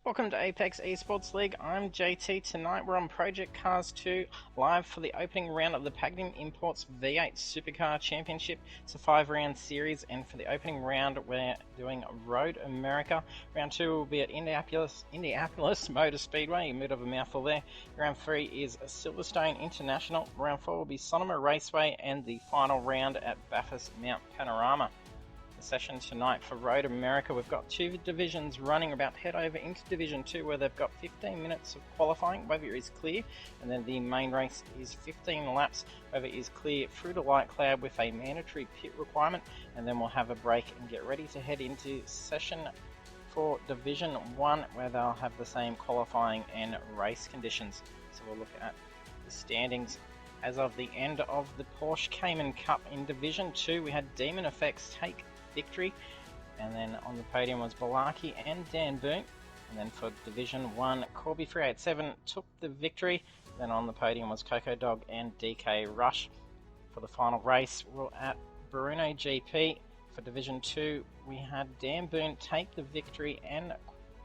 Welcome to Apex Esports League. I'm JT. Tonight we're on Project Cars 2 live for the opening round of the Pagnian Imports V8 Supercar Championship. It's a 5-round series, and for the opening round we're doing Road America. Round 2 will be at Indianapolis Motor Speedway, a bit of a mouthful there. Round 3 is Silverstone International. Round 4 will be Sonoma Raceway, and the final round at Bathurst Mount Panorama. Session tonight for Road America. We've got two divisions running. About head over into Division 2 where they've got 15 minutes of qualifying. Weather is clear, and then the main race is 15 laps. Weather is clear through to light cloud with a mandatory pit requirement, and then we'll have a break and get ready to head into session for Division 1 where they'll have the same qualifying and race conditions. So we'll look at the standings. As of the end of the Porsche Cayman Cup in Division 2, we had Demon Effects take victory, and then on the podium was Balaki and Dan Boone. And then for Division 1, Corby 387 took the victory. Then on the podium was Coco Dog and DK Rush. For the final race, we're at Bruno GP. For Division 2, we had Dan Boone take the victory and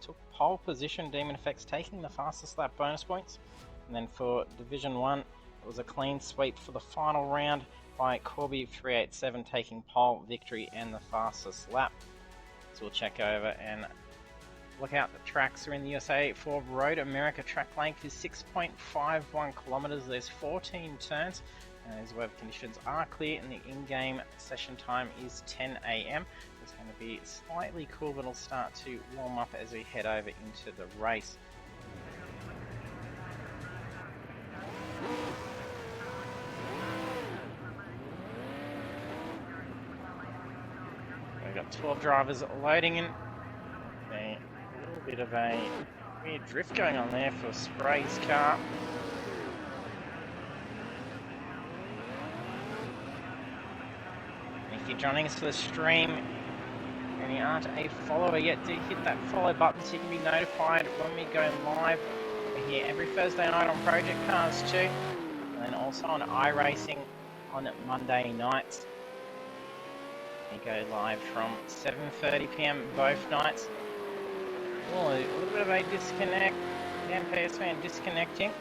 took pole position, Demon Effects taking the fastest lap bonus points. And then for Division 1, it was a clean sweep for the final round by Corby 387 taking pole victory and the fastest lap. So we'll check over and look out the tracks are in the USA. For Road America, track length is 6.51 kilometers. There's 14 turns, and as weather conditions are clear, and the in-game session time is 10 AM. It's going to be slightly cool, but it'll start to warm up as we head over into the race. We've got 12 drivers loading in. A little bit of a weird drift going on there for Spray's car. If you're joining us for the stream and you aren't a follower yet, do hit that follow button so you can be notified when we go live. We're here every Thursday night on Project Cars 2, and then also on iRacing on Monday nights. We go live from 7:30 PM both nights. Oh, a little bit of a disconnect. Dan PS fan disconnecting.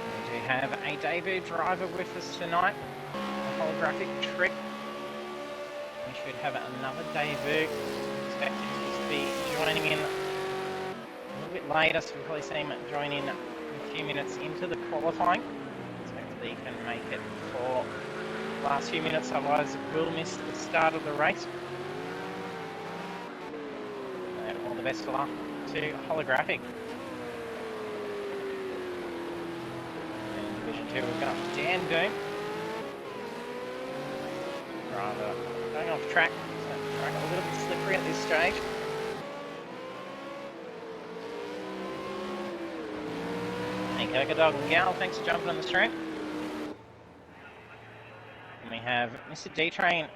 We do have a debut driver with us tonight. A holographic trick. We should have another debut. Expected to be joining in a little bit later, so we'll probably see him join in a few minutes into the qualifying. You can make it for the last few minutes, otherwise we'll miss the start of the race. And all the best of luck to Holographic. In Division 2 we've got Dan Boone. Rather going off track, so track a little bit slippery at this stage. Hey Coco Dog and Gal, thanks for jumping on the stream. We have Mr. D-Train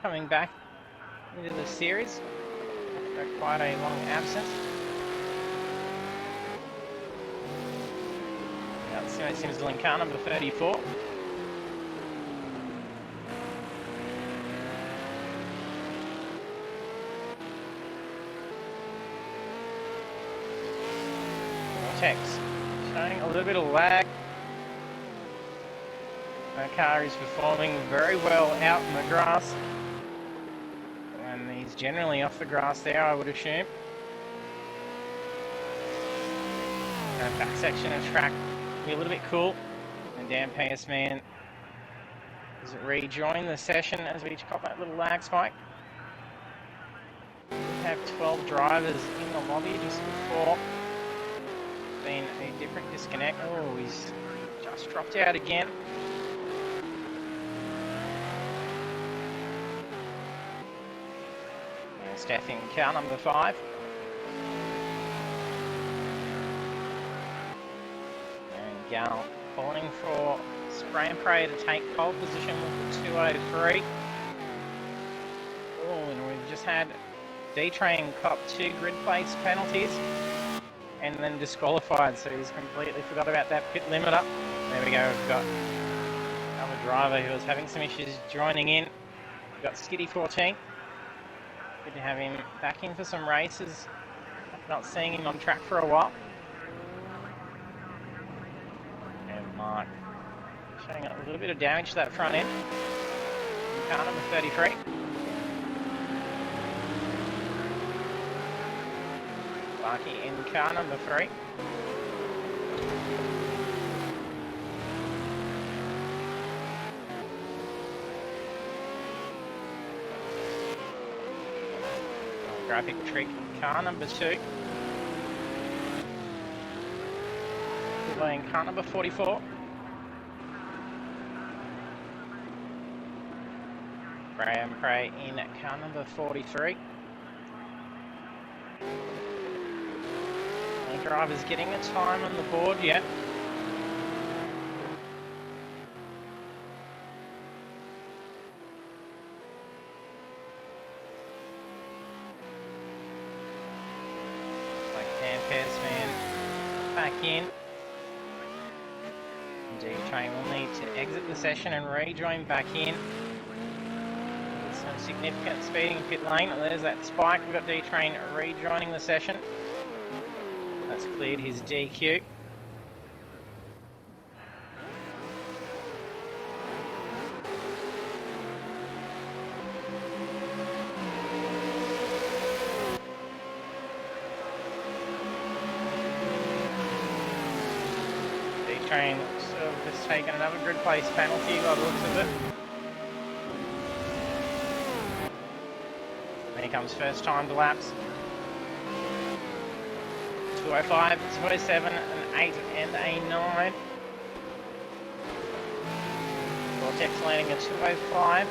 coming back into the series after quite a long absence. That's Simo Sims in car number 34. Vortex showing a little bit of lag. The car is performing very well out in the grass, and he's generally off the grass there, I would assume. That back section of track will be a little bit cool, and Dan PS Man has rejoined the session as we got that little lag spike. We have 12 drivers in the lobby just before. Been a different disconnect. Oh, he's just dropped out again. Staffing car number 5. And Gal falling for Spray and Pray to take pole position with the 203. Oh, and we've just had D-Train cop 2 grid place penalties and then disqualified, so he's completely forgot about that pit limiter. There we go, we've got another driver who was having some issues joining in. We've got Skitty 14. Good to have him back in for some races. Not seeing him on track for a while. And Mark showing a little bit of damage to that front end. Car number 33. Sparky in car number 3. Graphic trick car number 2. In car number 44. Graham Prey in car number 43. No driver's getting a time on the board yet. Like Pagnian back in. D-Train will need to exit the session and rejoin back in. Some significant speeding pit lane. There's that spike. We've got D-Train rejoining the session. That's cleared his DQ. D-Train sort of just taken another grid place penalty by the looks of it. Then he comes first time to laps. 205, 207, an 8 and a 9. Vortex landing at 205.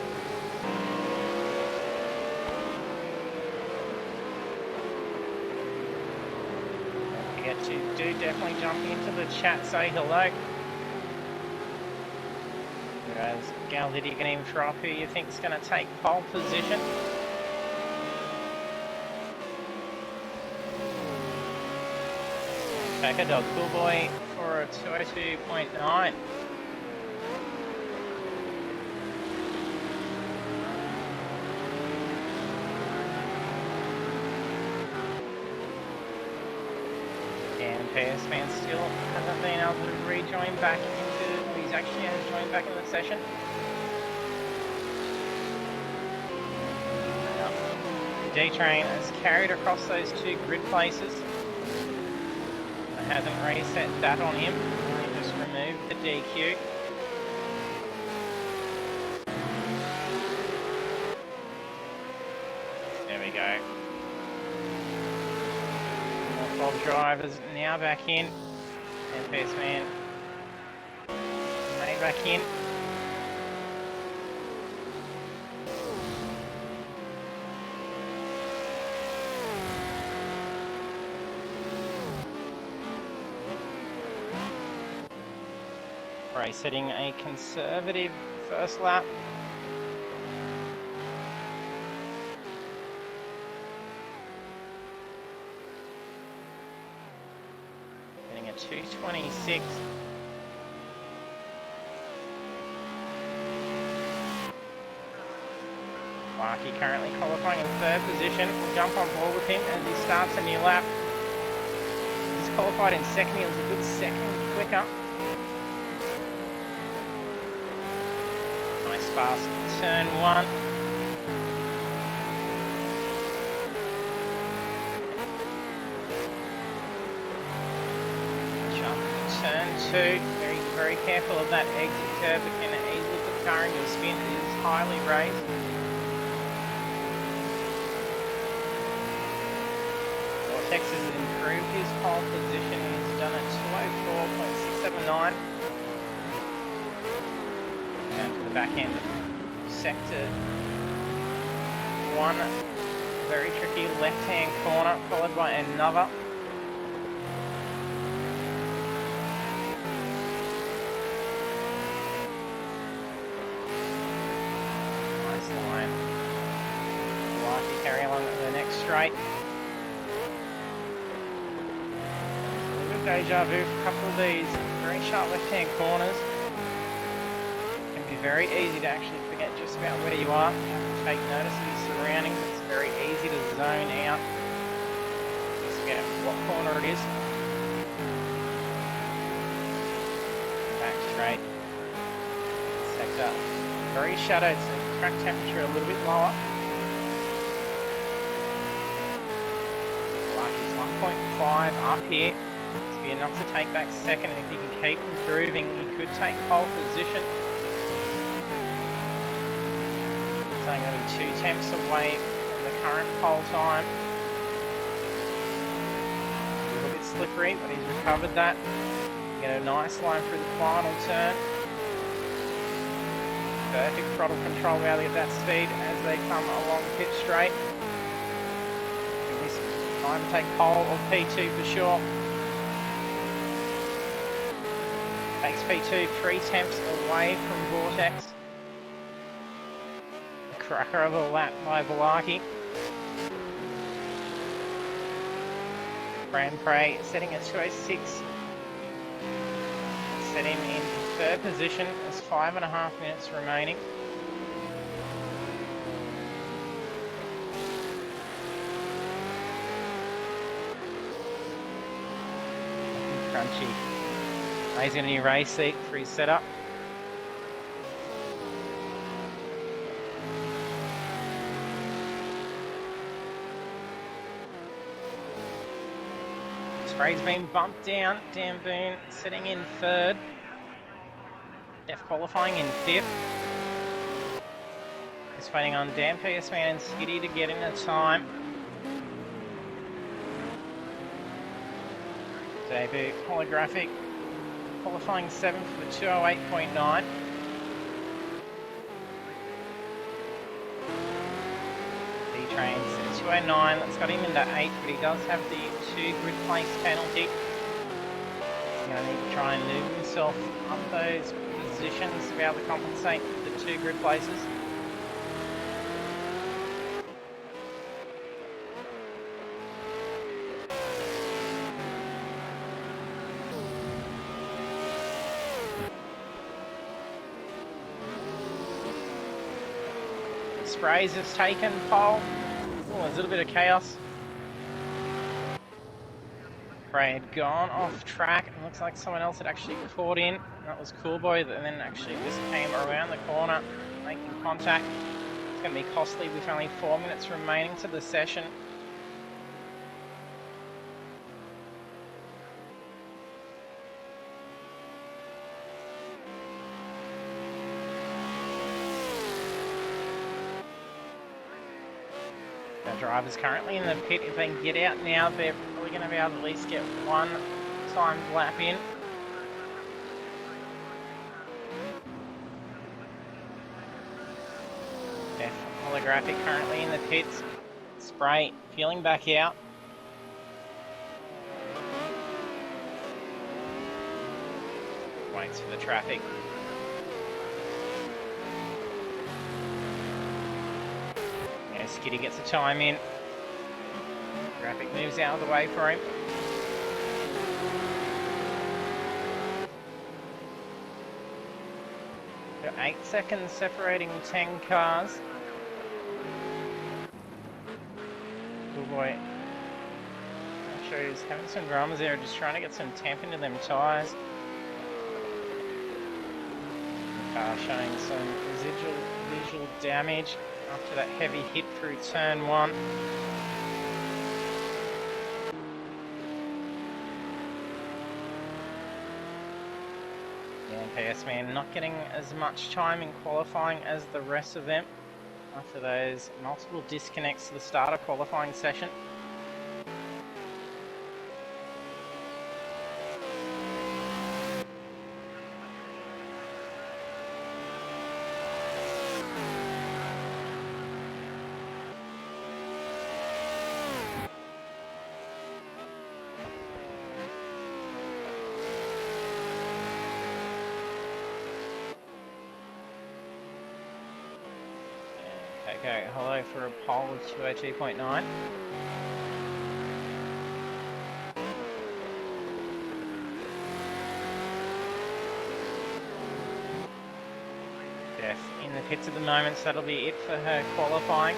Don't forget to do definitely jump into the chat, say hello. Whereas Galdid, you can even throw up who you think is going to take pole position. Packer Dog Cool Boy for a 202.9. And PS Man still hasn't been able to rejoin back into, he's actually has joined back in the session. D-Train has carried across those 2 grid places. Hasn't reset that on him. He just removed the DQ. There we go. Bob drivers now back in. And PS Man made back in. Setting a conservative first lap. Getting a 226. Larky currently qualifying in 3rd position. We'll jump on board with him as he starts a new lap. He's qualified in 2nd. He was a good 2nd quicker. Fast turn 1. Jump turn 2. Very careful of that exit curve. It can easily put the car into a spin. It is highly raised. Vortex has improved his pole position. He's done a 204.679. Down to the back end of sector 1, very tricky left-hand corner, followed by another. Nice line. Lucky carry along to the next straight. A little bit of deja vu for a couple of these very sharp left-hand corners. be very easy to actually forget just about where you are. You have to take notice of your surroundings. It's very easy to zone out. Just forget what corner it is. Back straight. Sector. Very shadowed, so track temperature a little bit lower. Lucky's 1.5 up here. To be enough to take back second, and if you can keep improving, you could take pole position. It's only going to be 2 tenths away from the current pole time. A little bit slippery, but he's recovered that. You get a nice line through the final turn. Perfect throttle control now to get that speed as they come along pit straight. This time to take pole or P2 for sure. Takes P2 3 tenths away from Vortex. A cracker of a lap by Velaki. Grand Prix setting at 2:06. Set him in third position as 5.5 minutes remaining. Crunchy. He's in a new race seat for his setup. Spray's been bumped down. Dan Boone sitting in third. Def qualifying in fifth. Just waiting on Dan PS4 and Skitty to get in a time. Debut holographic. Qualifying 7th for the 208.9. D-Train's 209, that's got him into 8th, but he does have the 2 grid place penalty. He's going to need to try and move himself up those positions to be able to compensate for the 2 grid places. Sprays has taken pole. Oh, there's a little bit of chaos. Spray had gone off track. It looks like someone else had actually caught in. That was Cool Boy, and then actually just came around the corner, making contact. It's going to be costly with only 4 minutes remaining to the session. The driver's currently in the pit. If they can get out now, they're probably going to be able to at least get 1 timed lap in. Def holographic currently in the pits. Spray feeling back out. Waits for the traffic. Skitty gets a time in. Graphic moves out of the way for him. Got 8 seconds separating 10 cars. Good boy. I'm sure he's having some dramas there, just trying to get some temp into them tyres. The car showing some residual visual damage after that heavy hit through turn 1. Yeah, PS Man not getting as much time in qualifying as the rest of them after those multiple disconnects to the start of qualifying session. Okay, hello for a pole of 202.9. Steph in the pits at the moment, so that'll be it for her qualifying.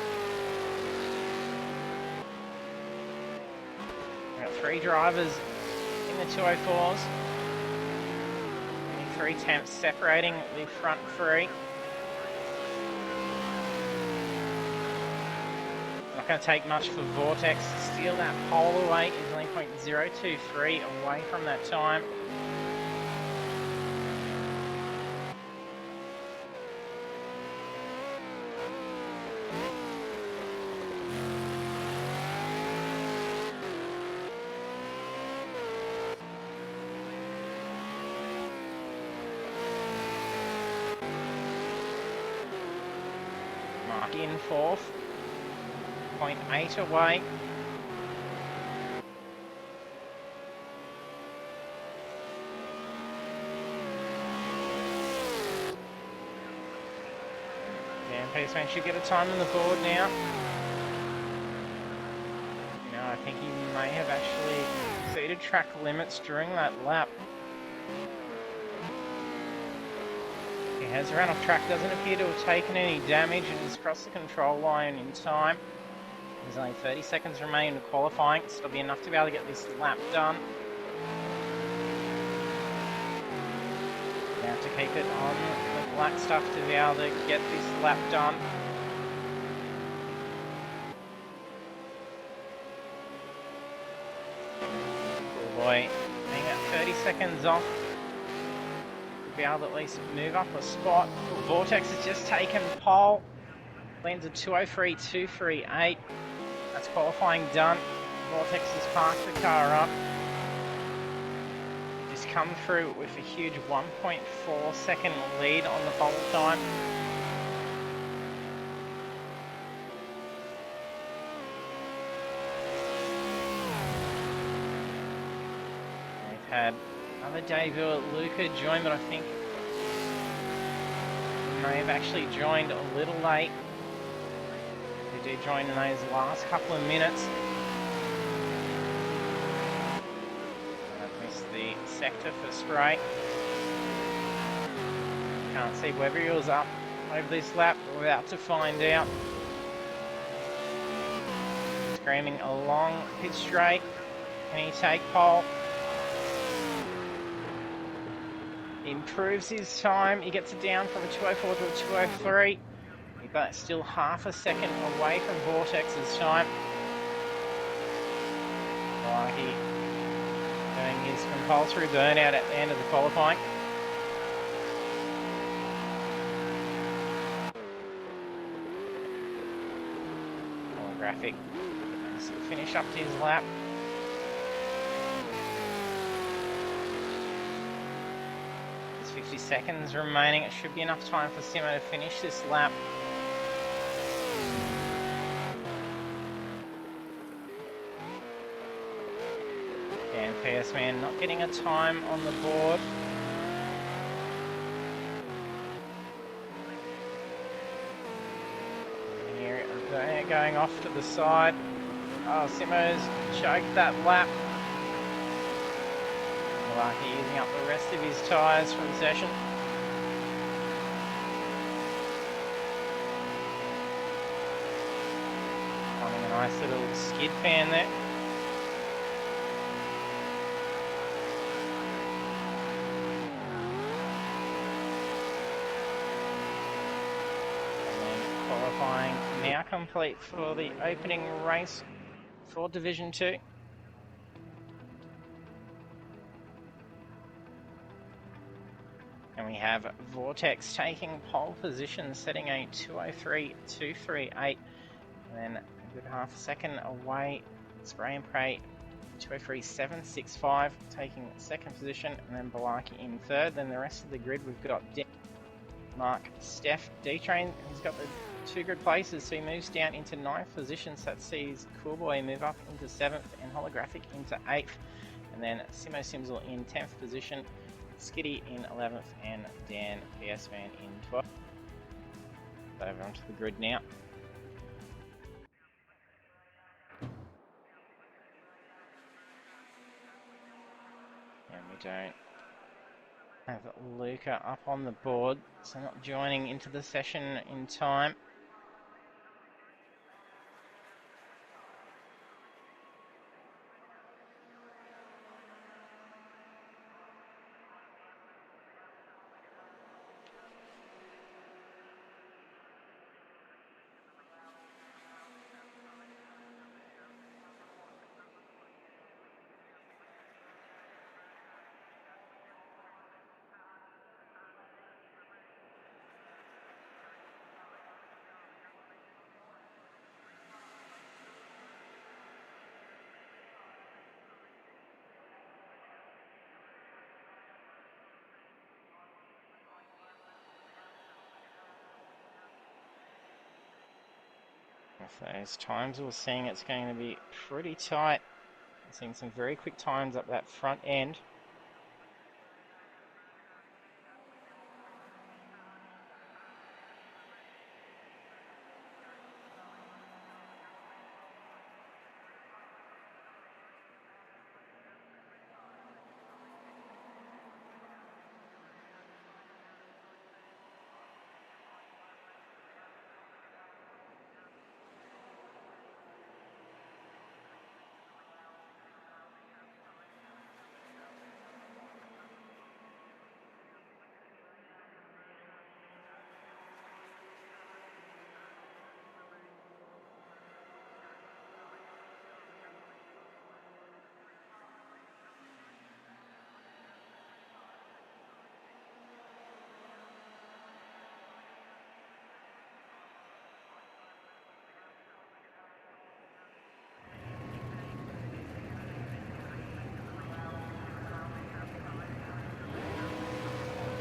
We've got 3 drivers in the 204s. Only 3 temps separating the front 3. Not going to take much for Vortex to steal that pole away. He's only 0.023 away from that time. Mark in 4th. 0.8 away. Yeah, Pagnian should get a time on the board now. No, I think he may have actually exceeded track limits during that lap. He has run off track, doesn't appear to have taken any damage, and he's crossed the control line in time. There's only 30 seconds remaining to qualifying, so it'll be enough to be able to get this lap done. You have to keep it on the black stuff to be able to get this lap done. Cool boy, being at 30 seconds off. Could be able to at least move up a spot. Vortex has just taken pole. Lands a 203.238. That's qualifying done. Vortex has parked the car up. Just come through with a huge 1.4 second lead on the pole time. We've had another debut at Luca join, but I think he may have actually joined a little late. He did join in those last couple of minutes. I've missed the sector for spray. Can't see whether he was up over this lap. We're about to find out. Screaming along pit straight. Can he take pole? Improves his time. He gets it down from a 204 to a 203. But still half a second away from Vortex's time. Lucky doing his compulsory burnout at the end of the qualifying. Holographic to finish up his lap. There's 50 seconds remaining. It should be enough time for Simo to finish this lap. And Pagnian not getting a time on the board. And here going off to the side. Oh, Simo's choked that lap. Lucky using up the rest of his tyres for the session. Finding a nice little skid pan there. Qualifying now complete for the opening race for Division 2. And we have Vortex taking pole position, setting a 203.238, and then a good half a second away, Spray and Pray 203.765 taking second position, and then Balaki in third. Then the rest of the grid, we've got Mark, Steph, D-Train, he's got the 2 grid places, so he moves down into 9th position, so that sees Coolboy move up into 7th and Holographic into 8th, and then Simo Simsel in 10th position, Skitty in 11th, and Dan Pagnian in 12th. Over onto the grid now. And we don't Have Luca up on the board, so not joining into the session in time. With those times, we're seeing it's going to be pretty tight. I'm seeing some very quick times up that front end.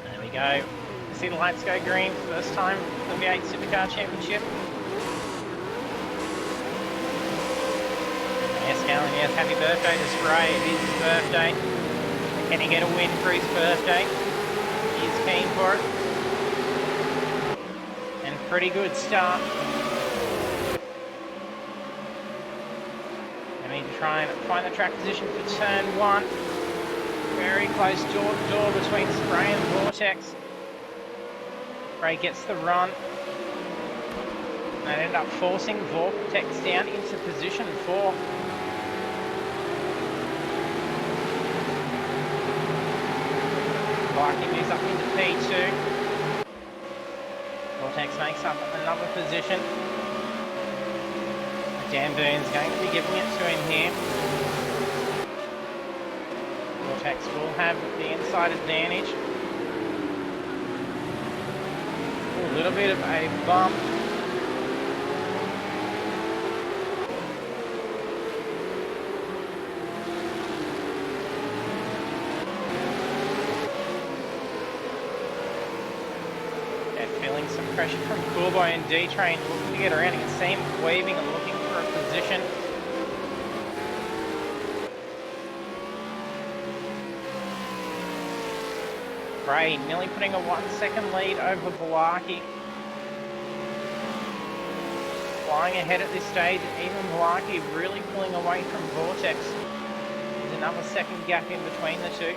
There we go. See the lights go green for the first time for the V8 Supercar Championship. Yes, Galen, yes, happy birthday to Spray. It is his birthday. Can he get a win for his birthday? He's keen for it. And pretty good start. I need to try and find the track position for turn 1. Very close door to door between Spray and Vortex. Spray gets the run. They end up forcing Vortex down into position 4. Barking moves up into P2. Vortex makes up another position. Dan Boone's going to be giving it to him here. Vortex will have the inside advantage. A little bit of a bump. Feeling some pressure from Coolboy and D-Train, looking to get around. You can see him waving and looking for a position. Bray nearly putting a 1 second lead over Belaki. Flying ahead at this stage, and even Belaki really pulling away from Vortex. There's another second gap in between the two.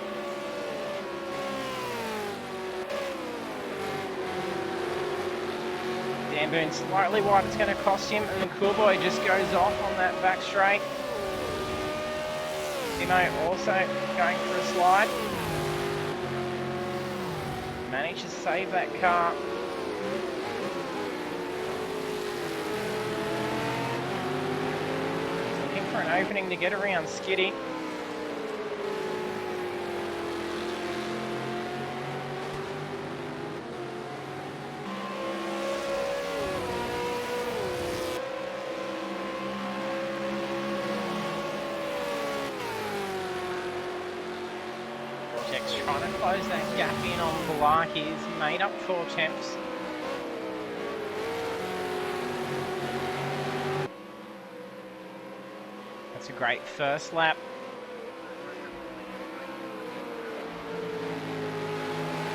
Dan Boone slightly wide, it's going to cost him, and the Coolboy just goes off on that back straight. Simo also going for a slide. Managed to save that car. He's looking for an opening to get around Skiddy. Trying to close that gap in on Belaki. He's made up 4 attempts. That's a great first lap.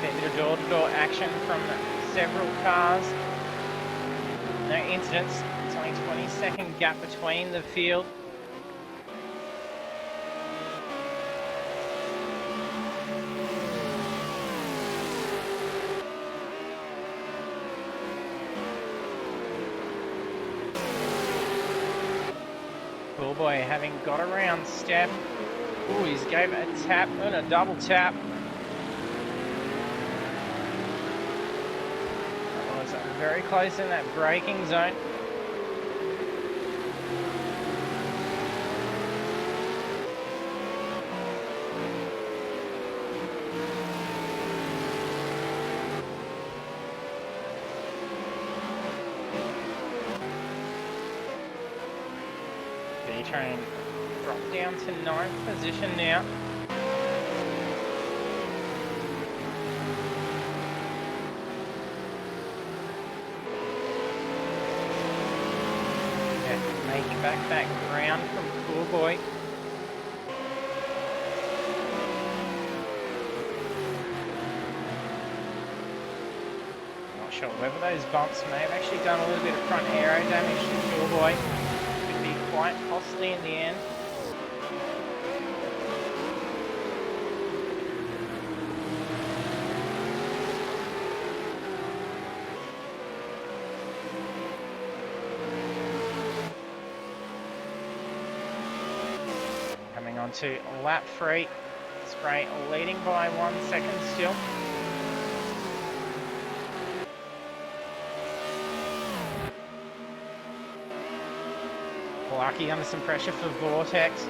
Fair bit of door-to-door action from several cars. No incidents. It's only 20-second gap between the field. Boy having got around Steph. Ooh, he's gave a tap and a double tap. That was very close in that braking zone. D-Train dropped down to 9th position now. Make back that ground from Cool Boy. Not sure whether those bumps may have actually done a little bit of front aero damage to Cool Boy. Could be quite costly in the end. Coming on to lap 3. Spray leading by 1 second still. Lucky under some pressure for Vortex.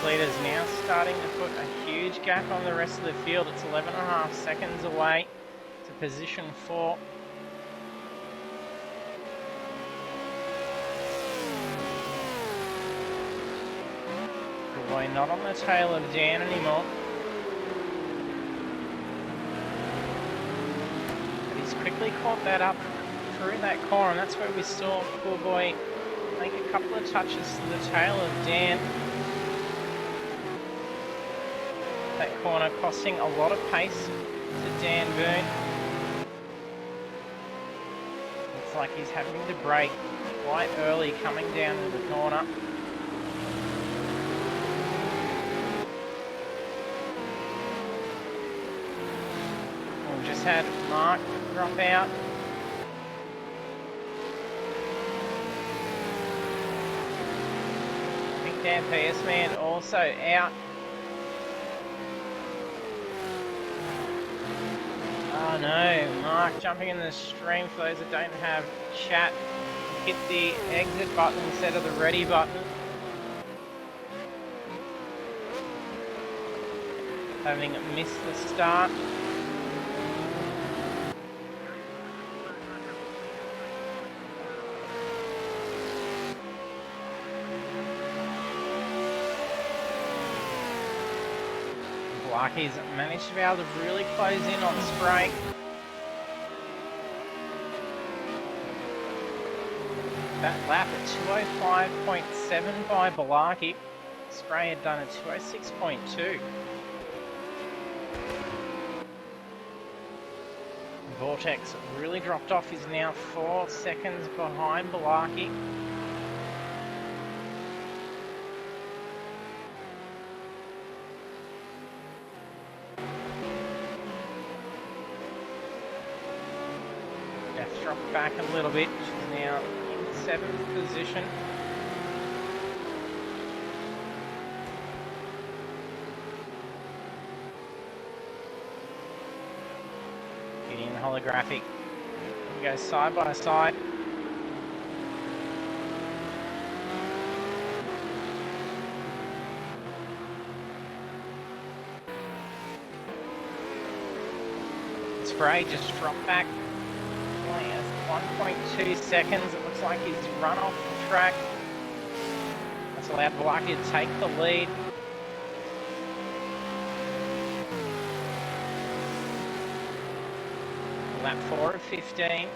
Leaders now starting to put a huge gap on the rest of the field. It's 11.5 seconds away to position 4. Boy, not on the tail of Dan anymore. But he's quickly caught that up through that corner, and that's where we saw Poor Boy make a couple of touches to the tail of Dan. That corner costing a lot of pace to Dan Boone. Looks like he's having to brake quite early coming down to the corner. We've just had Mark drop out. Big Dan PS Man also out. Oh no, Mark jumping in the stream. For those that don't have chat, hit the exit button instead of the ready button. Having missed the start. He's managed to be able to really close in on Spray. That lap at 205.7 by Balarki. Spray had done a 206.2. Vortex really dropped off. He's now 4 seconds behind Balarki. Dropped back a little bit. She's now in 7th position. Getting holographic. We go side by side. Spray just dropped back. 1.2 seconds. It looks like he's run off the track. That's allowed Balarki to take the lead. Lap 4 of 15.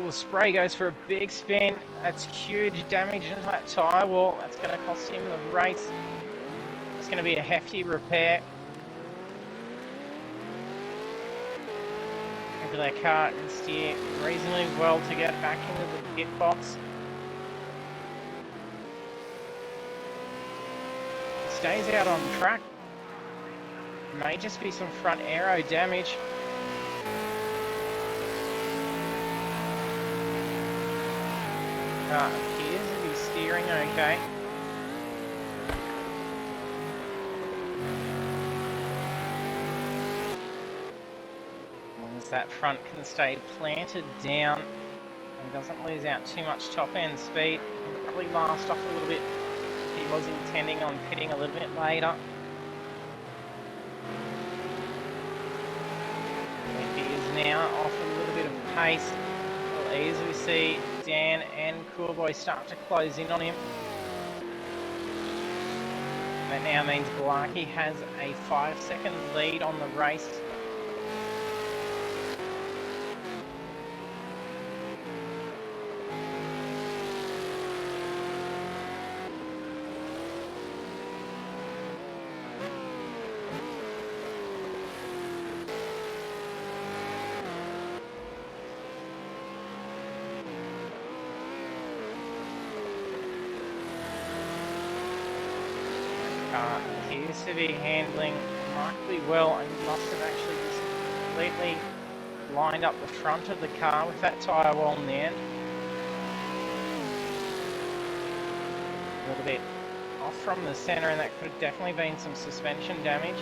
Well, Spray goes for a big spin. That's huge damage into that tyre wall. That's going to cost him the race. It's going to be a hefty repair. Hopefully that car can steer reasonably well to get back into the pit box. Stays out on track. May just be some front aero damage. Car appears to be steering okay. As long as that front can stay planted down and doesn't lose out too much top end speed, he'll probably last off a little bit if he was intending on pitting a little bit later. If he is now off a little bit of pace, we'll easily see Dan and Coolboy start to close in on him. That now means Blarkey has a 5-second lead on the race. Appears to be handling remarkably well and must have actually just completely lined up the front of the car with that tyre wall in the end. A little bit off from the centre, and that could have definitely been some suspension damage.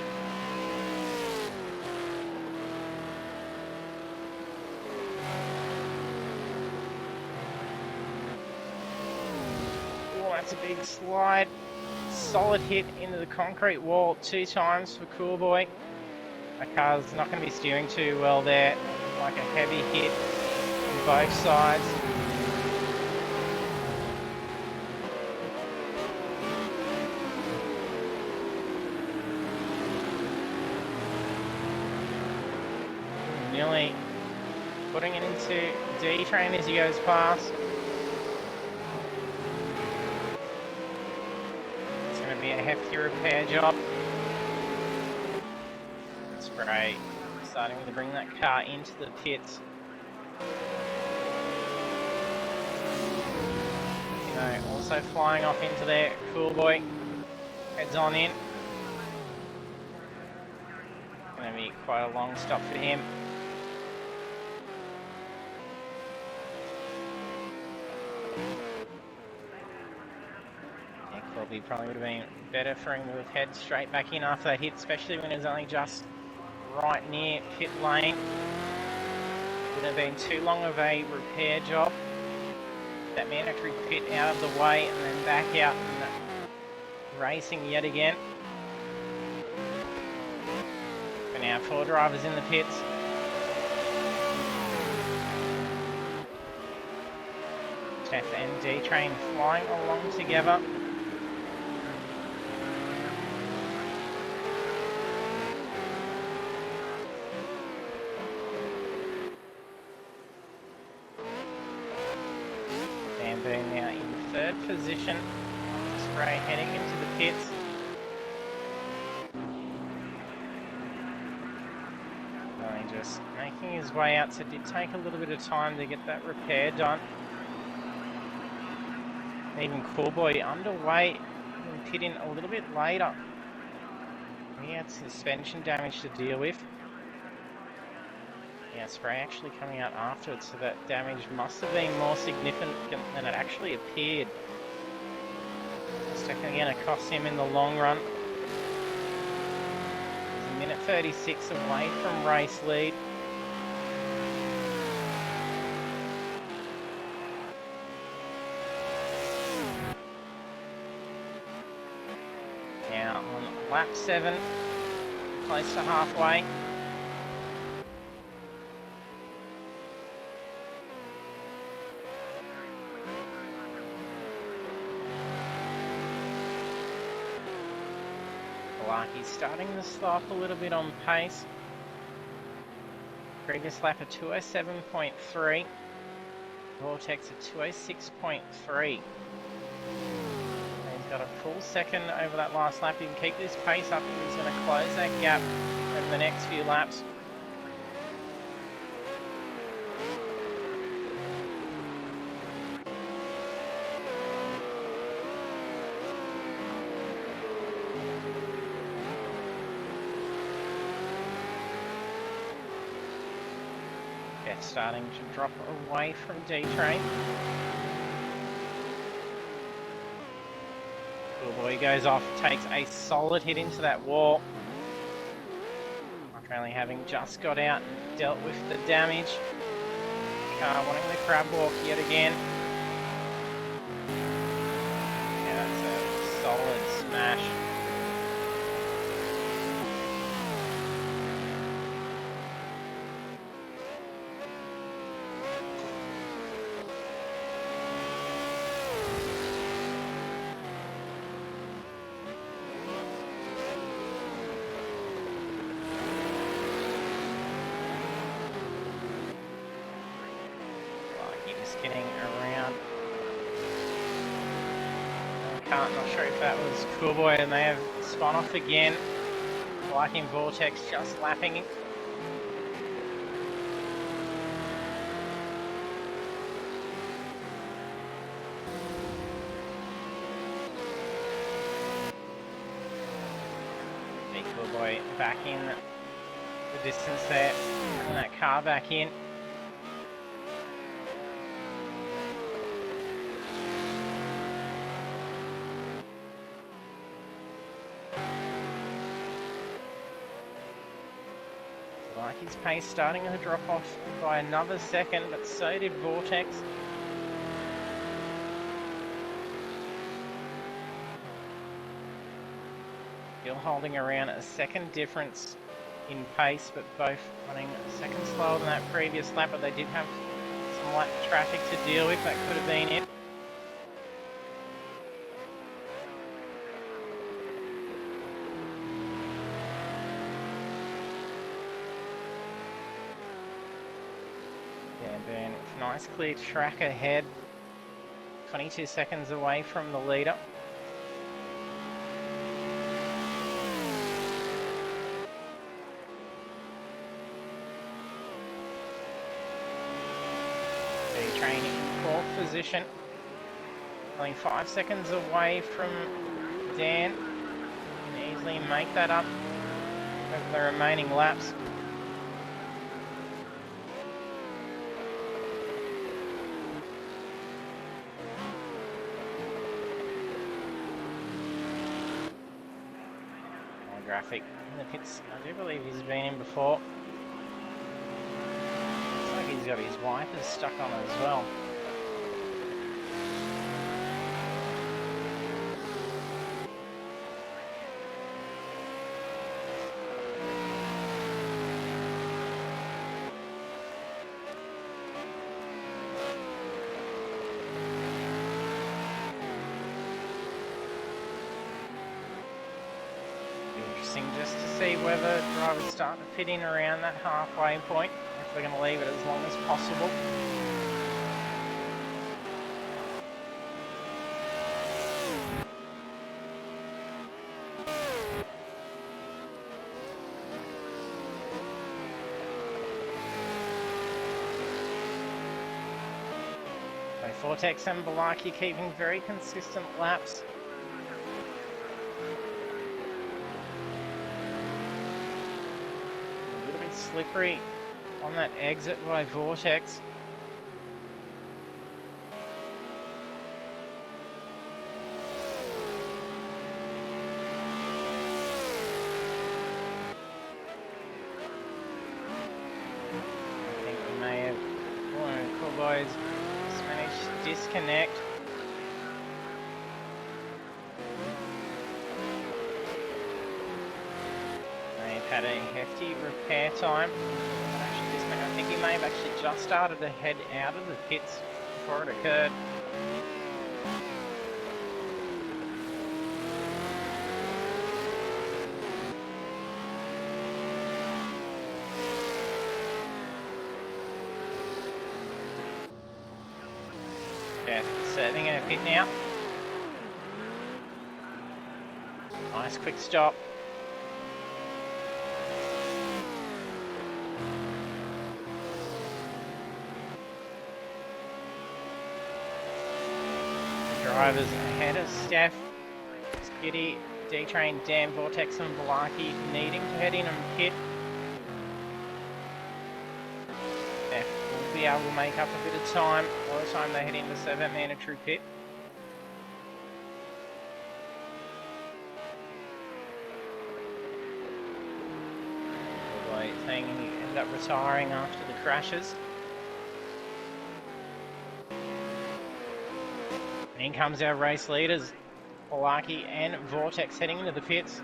Oh, that's a big slide. Solid hit into the concrete wall 2 times for Coolboy. That car's not going to be steering too well there. Like a heavy hit on both sides. Nearly putting it into D-train as he goes past. Be a hefty repair job. Spray starting to bring that car into the pits. You know, also flying off into there, Coolboy heads on in. Going to be quite a long stop for him. Probably would have been better for him to have head straight back in after that hit, especially when it was only just right near pit lane. Would have been too long of a repair job. That mandatory pit out of the way and then back out and racing yet again. But now 4 drivers in the pits. Steph and D-Train flying along together. Now in 3rd position, Spray heading into the pits. Just making his way out, so it did take a little bit of time to get that repair done. Even Coolboy underway and pit in a little bit later. He had suspension damage to deal with. Yeah, Spray actually coming out afterwards, so that damage must have been more significant than it actually appeared. It's definitely going to cost him in the long run. He's a minute 36 away from race lead. Now on lap 7, close to halfway. He's starting to slow up a little bit on pace. Previous lap of 207.3. Vortex at 206.3. He's got a full second over that last lap. He can keep this pace up. He's going to close that gap over the next few laps. Starting to drop away from D-Train. Cool boy goes off, takes a solid hit into that wall. Currently having just got out and dealt with the damage. Car wanting the crab walk yet again. Yeah, that's a solid smash. Getting around. Not sure if that was Cool Boy, and they have spun off again. Liking Vortex just lapping him. Cool Boy back in the distance there, bringing that car back in. His pace starting to drop off by another second, but so did Vortex. Still holding around a second difference in pace, but both running a second slower than that previous lap, but they did have some lap traffic to deal with. That could have been it. Nice clear track ahead, 22 seconds away from the leader. D-Train in fourth position, only 5 seconds away from Dan. Can easily make that up over the remaining laps. Graphic in the pits. I do believe he's been in before. Looks like he's got his wipers stuck on as well. Just to see whether drivers start to fit in around that halfway point, if they're going to leave it as long as possible. So Vortex and Balaki keeping very consistent laps. Slippery on that exit by Vortex. I think we may have one of the Cool Boys just managed to disconnect. Had a hefty repair time. I think he may have actually just started to head out of the pits before it occurred. Jeff serving her pit now. Nice quick stop. Drivers ahead of Steph, Skitty, D-Train, Dan, Vortex and Balaki needing to head in and pit. Steph will be able to make up a bit of time by the time they head in to serve that mandatory pit. Although saying he ended up retiring after the crashes. And in comes our race leaders, Polaki and Vortex heading into the pits.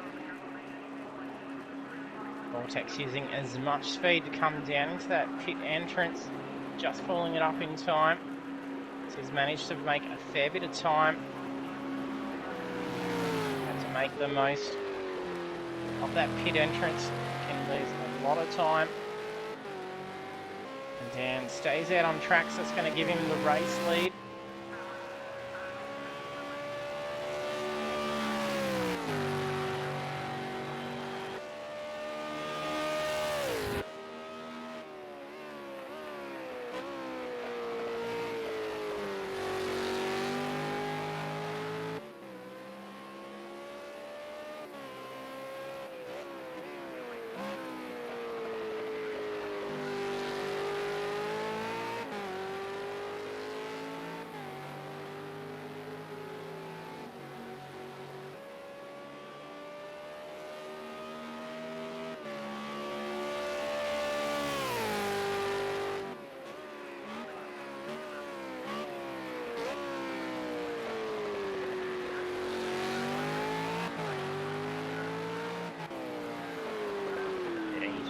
Vortex using as much speed to come down into that pit entrance, just pulling it up in time. So he's managed to make a fair bit of time. Had to make the most of that pit entrance. Can lose a lot of time. And Dan stays out on track, so it's going to give him the race lead.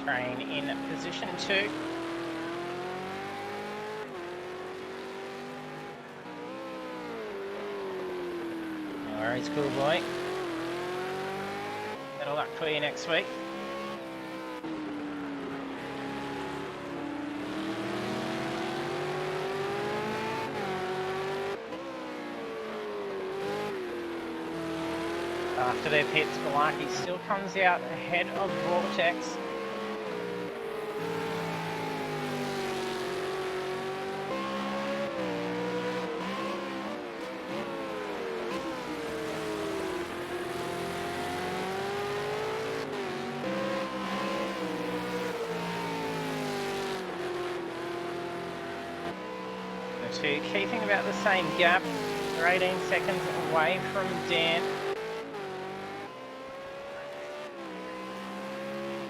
Train in position 2. No worries, cool boy. Better luck for you next week. After their pits, Balaki still comes out ahead of Vortex. Two keeping about the same gap. They're 18 seconds away from Dan.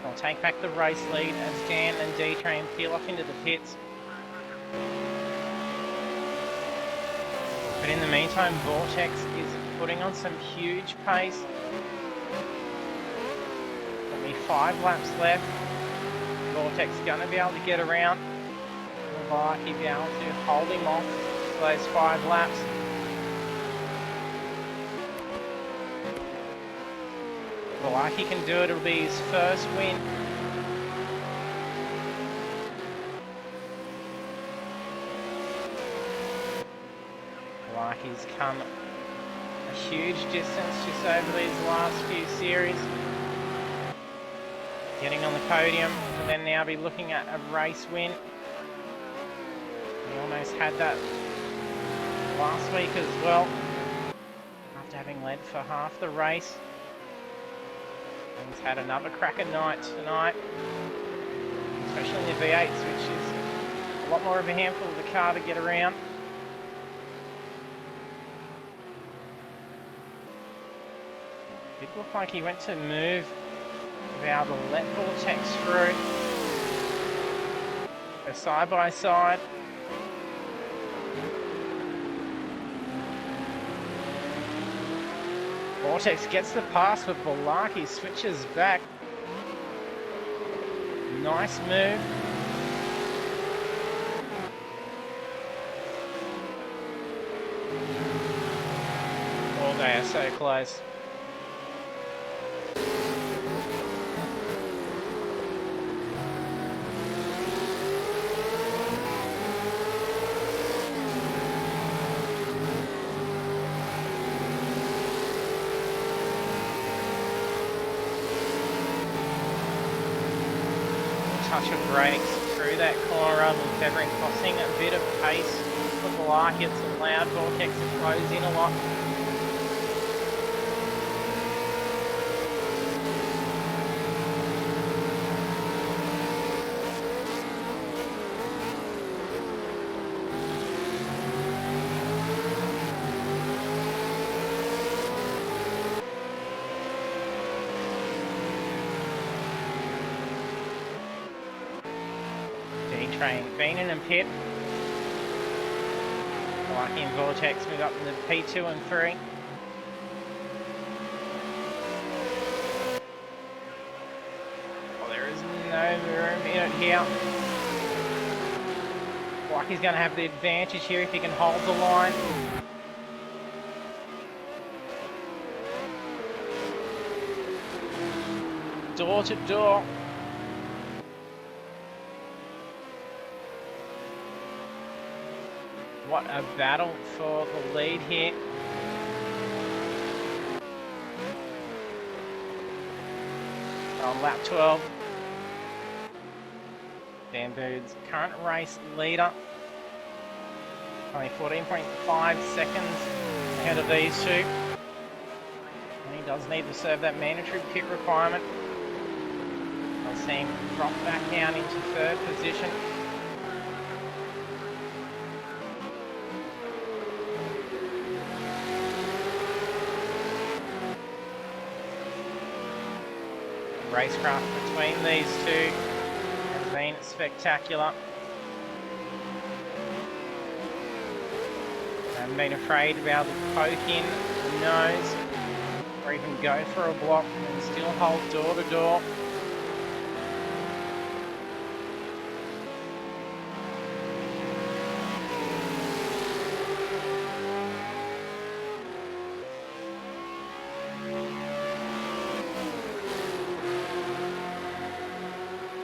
They'll take back the race lead as Dan and D-Train peel off into the pits. But in the meantime, Vortex is putting on some huge pace. Only 5 laps left. Vortex is going to be able to get around. Balaki be able to hold him off for those 5 laps. Balaki can do it, it'll be his first win. Balaki's come a huge distance just over these last few series. Getting on the podium, and then now be looking at a race win. He almost had that last week as well, after having led for half the race. And he's had another cracker night tonight, especially in the V8s, which is a lot more of a handful of the car to get around. It did look like he went to move to be able to let Vortex through. They're side by side. Vortex gets the pass, but Balaki switches back. Nice move. Oh, they are so close. harsher brakes through that corner rather than feathering, costing a bit of pace for Blarky. It's allowed Vortex to close in a lot. D-Train, Beanon and Pip. Blarky and Vortex move up in the P2 and 3. Well, there is no room in it here. Blarky's going to have the advantage here if he can hold the line. Door to door. What a battle for the lead here. On lap 12. Bamboo's current race leader. Only 14.5 seconds ahead of these two. And he does need to serve that mandatory pit requirement. I'll see him drop back down into third position. Racecraft between these two has been spectacular. I haven't been afraid to be able to poke in the nose or even go for a block and still hold door to door.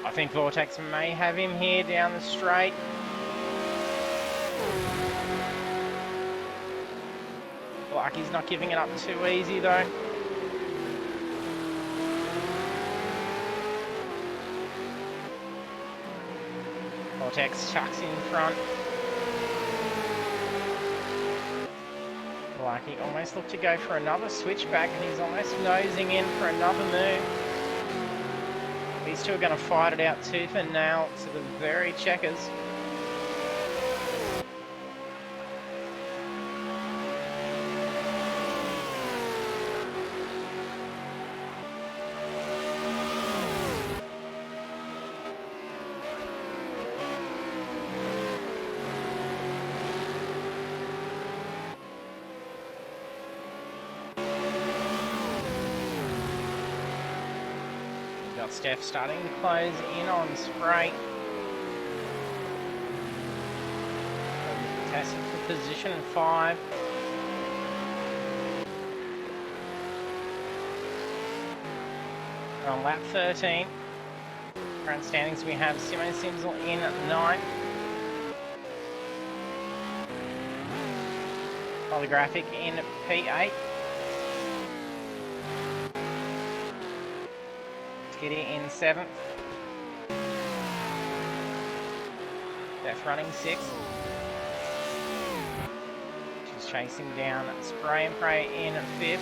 I think Vortex may have him here down the straight. Blarky's not giving it up too easy though. Vortex chucks in front. Blarky almost looked to go for another switchback and he's almost nosing in for another move. These two are going to fight it out tooth and nail to the very checkers. Got Steph starting to close in on Spray. Testing for position 5. On lap 13. Current standings we have Simo Simsel in 9th. Holographic in P8. Skitty in 7th. Death running 6th. She's chasing down Spray and Pray in 5th.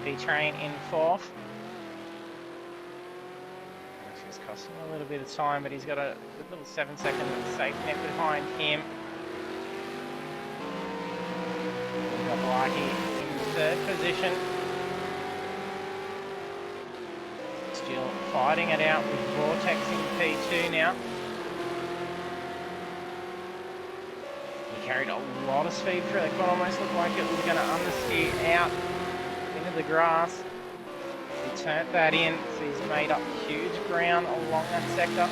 D-Train in 4th. She's costing a little bit of time, but he's got a good little 7-second safe net behind him. We've got Blarky in 3rd position. Still fighting it out with Vortex in P2 now. He carried a lot of speed through that corner, almost looked like it was going to understeer out into the grass. He turned that in, so he's made up huge ground along that sector.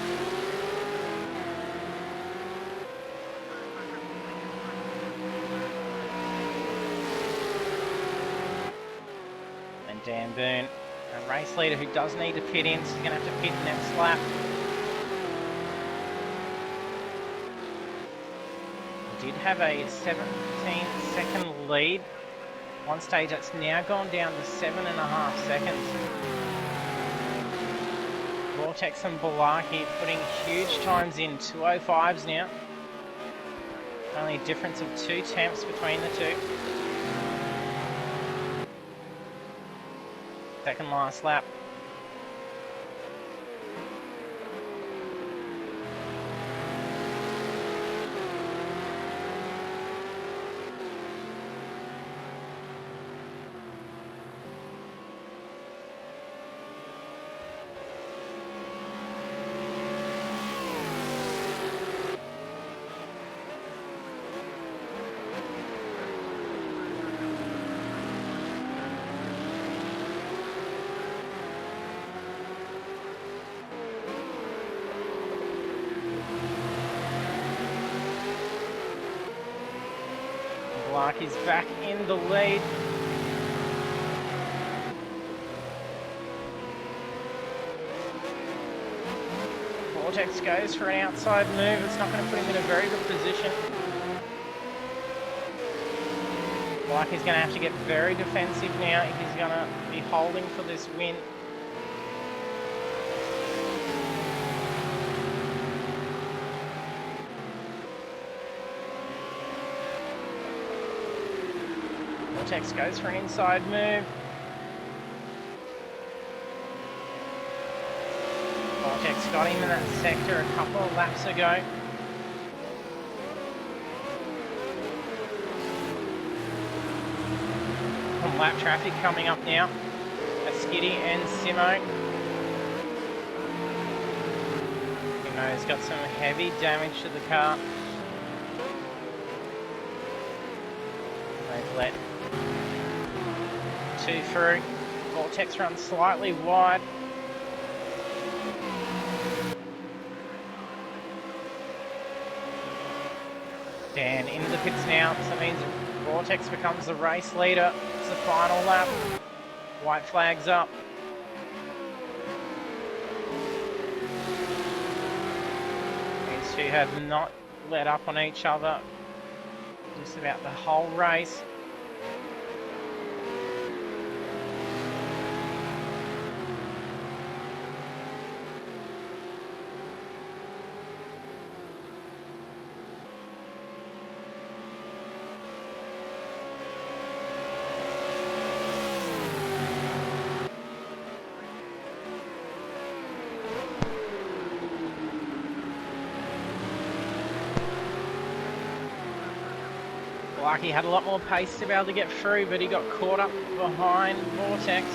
And Dan Boone, a race leader who does need to pit in, so he's going to have to pit next lap. He did have a 17-second lead. One stage that's now gone down to 7.5 seconds. Vortex and Balaki putting huge times in, 2:05s now. Only a difference of 2 temps between the two. Second last lap. Balaki's back in the lead. Vortex goes for an outside move. It's not going to put him in a very good position. Balaki's going to have to get very defensive now if he's going to be holding for this win. Vortex goes for an inside move. Vortex got him in that sector a couple of laps ago. Some lap traffic coming up now. Skiddy and Simo. Simo's got some heavy damage to the car. They've let 2 through. Vortex runs slightly wide. Dan into the pits now, so that means Vortex becomes the race leader. It's the final lap. White flag's up. These two have not let up on each other just about the whole race. He had a lot more pace to be able to get through, but he got caught up behind Vortex.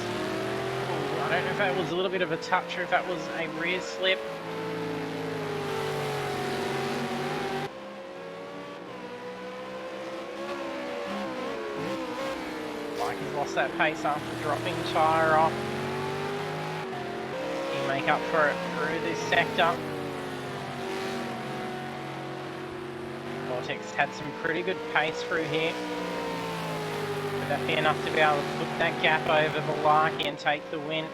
I don't know if that was a little bit of a touch or if that was a rear slip. He's lost that pace after dropping the tyre off. He make up for it through this sector. Vortex had some pretty good pace through here. Would that be enough to be able to put that gap over Balaki and take the win?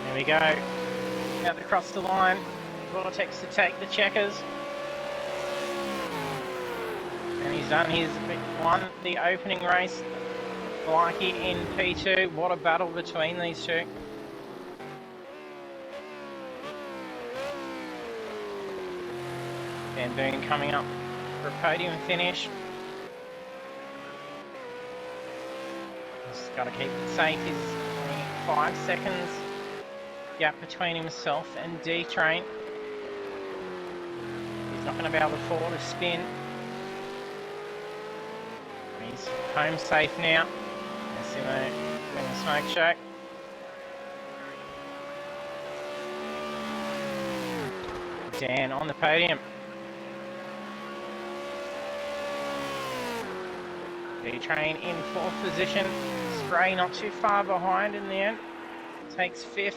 There we go. Out across the line. Vortex to take the checkers. And he's done his won the opening race. Balaki in P2. What a battle between these two. Van Boone coming up for a podium finish. Just got to keep it safe. He's only 5 seconds gap between himself and D-Train. He's not going to be able to afford a spin. He's home safe now. Let's see him win the smoke show. Dan on the podium. D-Train in 4th position. Spray not too far behind in the end. Takes 5th.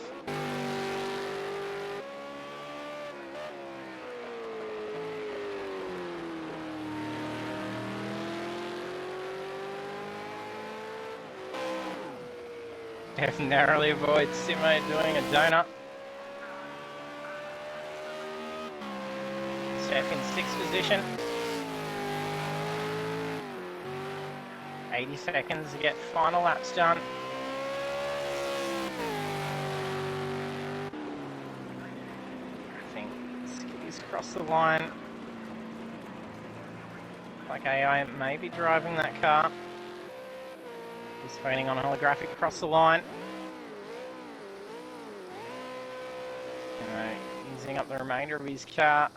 Def narrowly avoids Simo doing a donut. Steph in 6th position. 80 seconds to get final laps done. I think Skitty's crossed the line. Like AI may be driving that car. He's phoning on holographic across the line. Using up the remainder of his car.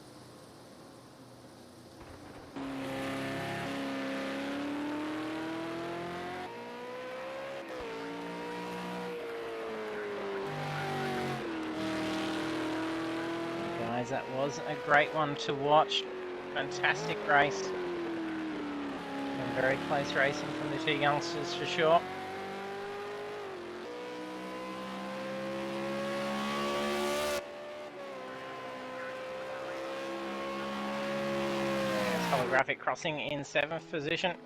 Guys, that was a great one to watch. Fantastic race. And very close racing from the two youngsters for sure. There's holographic crossing in 7th position.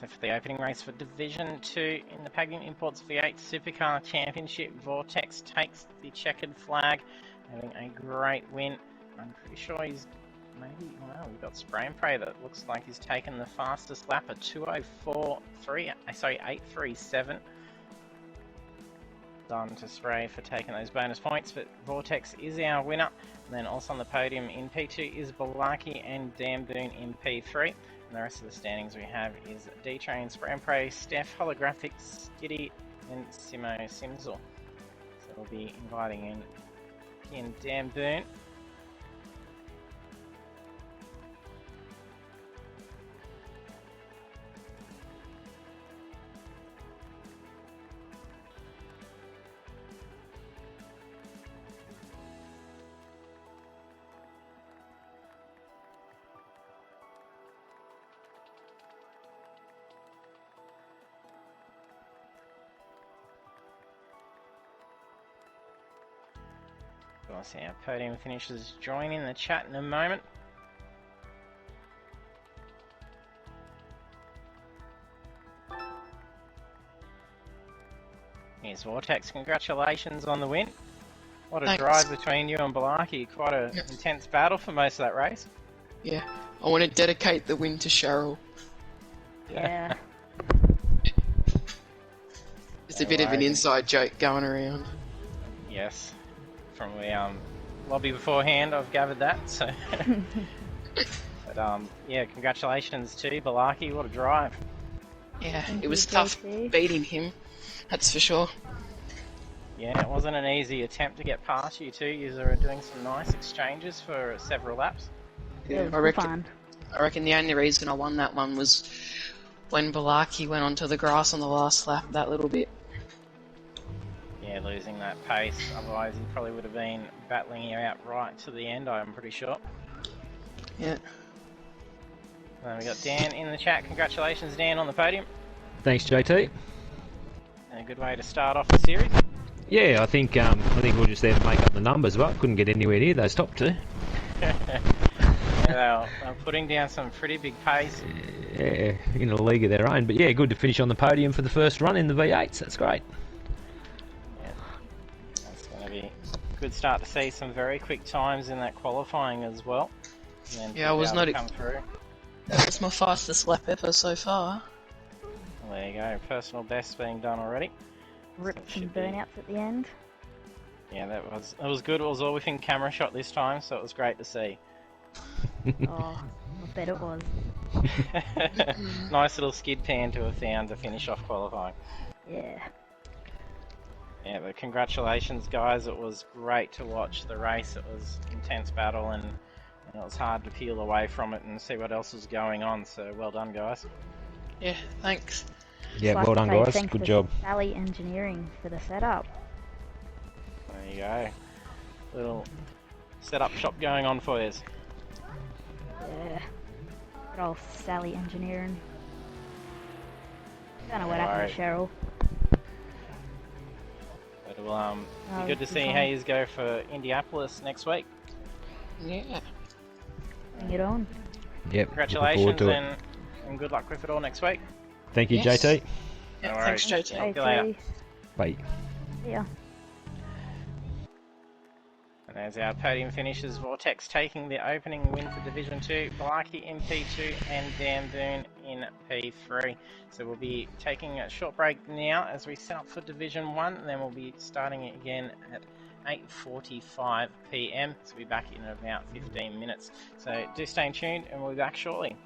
So for the opening race for Division 2 in the Pagnian Imports V8 Supercar Championship, Vortex takes the checkered flag, having a great win. I'm pretty sure he's maybe, well, we've got Spray and Pray that looks like he's taken the fastest lap at 8:37. Done to Spray for taking those bonus points, but Vortex is our winner. And then also on the podium in P2 is Balaki and Damboon in P3. And the rest of the standings we have is D-Train, Spray and Pray, Steph, Holographic, Skitty, and Simo Simzel. So we'll be inviting in Ian Damboon. We'll see our podium finishers joining the chat in a moment. Here's Vortex, congratulations on the win. What a Thanks. drive between you and Balaki, quite an intense battle for most of that race. Yeah, I want to dedicate the win to Cheryl. Yeah. There's a bit of an inside joke going around. Yes, from the lobby beforehand I've gathered that, so... But yeah, congratulations to Balaki, what a drive. Yeah, Thank it was you, tough JT. beating him, that's for sure. Yeah, it wasn't an easy attempt to get past you two. You were doing some nice exchanges for several laps. Yeah, it I was fun. reckon the only reason I won that one was when Balaki went onto the grass on the last lap, that little bit. Yeah, losing that pace. Otherwise, he probably would have been battling you out right to the end, I'm pretty sure. Yeah. Then we got Dan in the chat. Congratulations, Dan, on the podium. Thanks, JT. And a good way to start off the series. Yeah, I think we're just there to make up the numbers, but couldn't get anywhere near those top two. Yeah, they're putting down some pretty big pace. Yeah, in a league of their own. But yeah, good to finish on the podium for the first run in the V8s. That's great. Yeah, that's going to be a good start to see some very quick times in that qualifying as well. And then Yeah, I was not come through. That was my fastest lap ever so far. Well, there you go, personal best being done already. Ripped So some it should be- burnouts at the end. Yeah, it was good. It was all within camera shot this time, so it was great to see. Oh, I bet it was. Nice little skid pan to have found to finish off qualifying. Yeah. Yeah, but congratulations, guys. It was great to watch the race. It was intense battle, and it was hard to peel away from it and see what else was going on. So well done, guys. Yeah, thanks. Yeah, Just well like done, to say guys. thanks Good to job. Sally Engineering for the setup. There you go. Little setup shop going on for you. Yeah. Good old Sally engineering. Don't know what No happened to Cheryl. But it will Oh, be good to good see time. how you go for Indianapolis next week. Yeah. Bring it on. Yep. Congratulations Looking forward to it. and good luck with it all next week. Thank you, Yes. JT. Yeah, No thanks, worries. JT. Talk to you later. Bye. Yeah. And there's our podium finishes. Vortex taking the opening win for Division 2, Blakey in P2 and Dan Boone in P3. So we'll be taking a short break now as we set up for Division 1, and then we'll be starting again at 8:45 PM. So we'll be back in about 15 minutes. So do stay tuned and we'll be back shortly.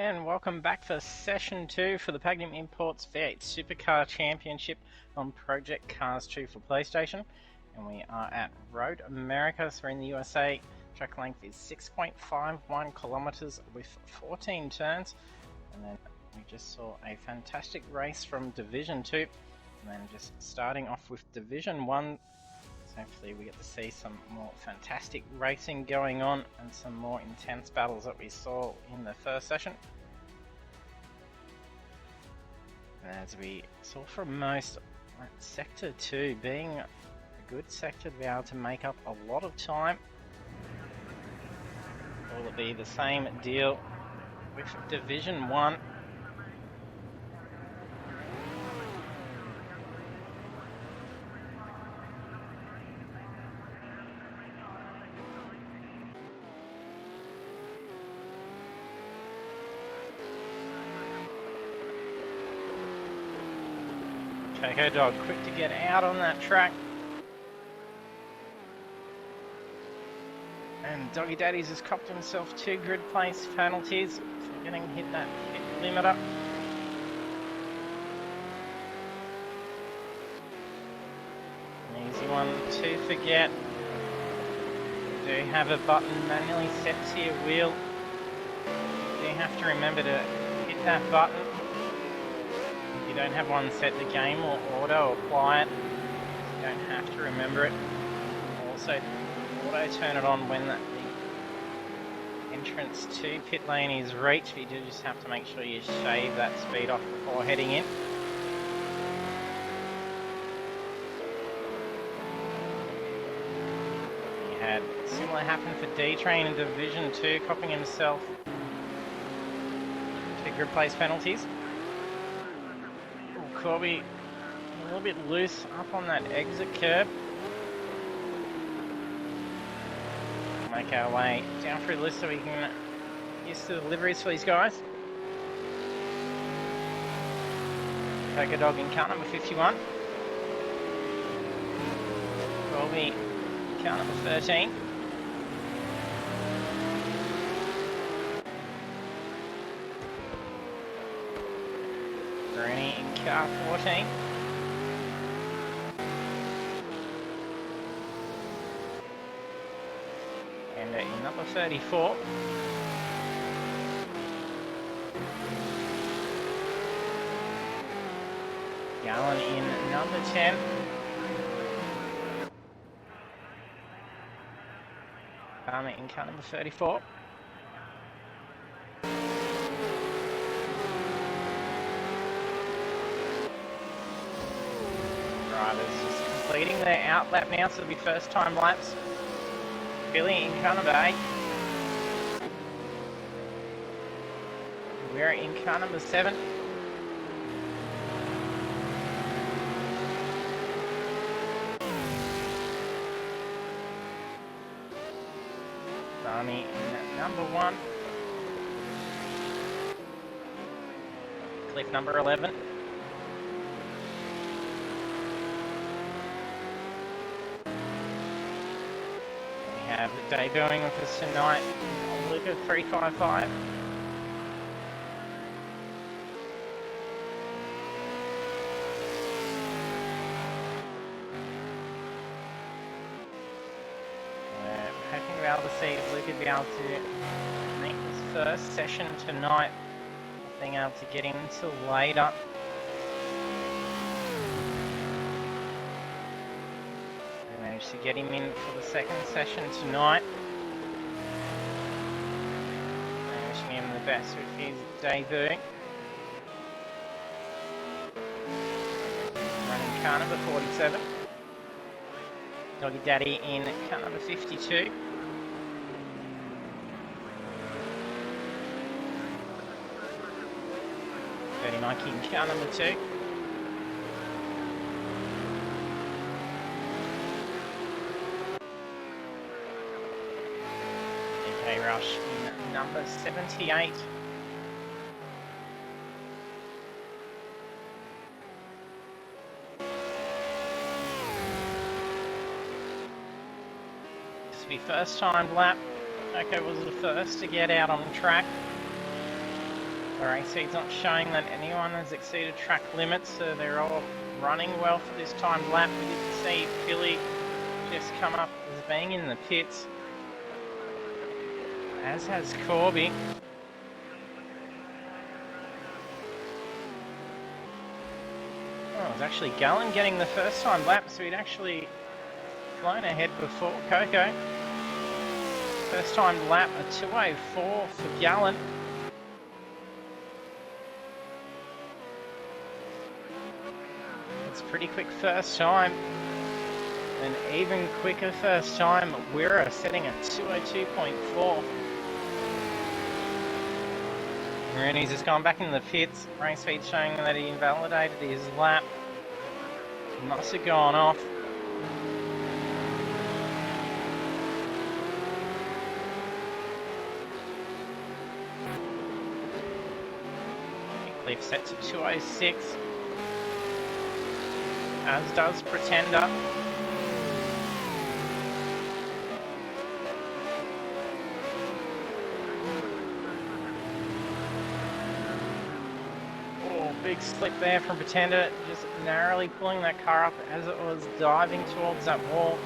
And welcome back for session 2 for the Pagnian Imports V8 Supercar Championship on Project Cars 2 for PlayStation. And we are at Road America, so we're in the USA. Track length is 6.51 kilometers with 14 turns. And then we just saw a fantastic race from Division 2. And then just starting off with Division 1. So hopefully we get to see some more fantastic racing going on and some more intense battles that we saw in the first session. And as we saw from most, Sector 2 being a good sector to be able to make up a lot of time. Will it be the same deal with Division 1? Coco Dog quick to get out on that track. And Doggy Daddy's just copped himself 2 grid place penalties for getting hit that pit limiter. An easy one to forget. You do have a button manually set to your wheel. You do have to remember to hit that button. If you don't have one set, the game will auto apply it. You don't have to remember it. Also, auto turn it on when the entrance to pit lane is reached. You do just have to make sure you shave that speed off before heading in. We had similar happen for D-Train in Division 2, copping himself 2 grid place penalties. Corby a little bit loose up on that exit curb. Make our way down through the list so we can use the deliveries for these guys. Coco Dog in car number 51. Colby in car number 13. Rooney in car 14. And in number 34. Gallen in number 10. Palmer in car number 34. Drivers just completing their out lap now, so it'll be first time laps. Billy in car number 8. We're in car number 7. Barney in number 1. Cliff number 11. We have debuting with us tonight, Luca 355. Hoping to be able to see if Luca be able to make his first session tonight, being able to get him until later. We managed to get him in for the second session tonight. Wishing him the best with his debut. Running car number 47. Doggy Daddy in car number 52. Dirty Mikey in car number 2. DK Rush in number 78. This will be first time lap. Coco was the first to get out on track. The race feed's not showing that anyone has exceeded track limits, so they're all running well for this timed lap. We did see Philly just come up as being in the pits, as has Corby. Oh, it was actually Gallen getting the first time lap, so he'd actually flown ahead before Coco. First time lap, a 2:04 for Gallen. It's pretty quick first time. An even quicker first time, Wira sitting at 2:02.4. Rooney's just gone back in the pits. Race feed showing that he invalidated his lap. He must have gone off. Cliff set to 2:06. As does Pretender. Big slip there from Pretender, just narrowly pulling that car up as it was diving towards that wall.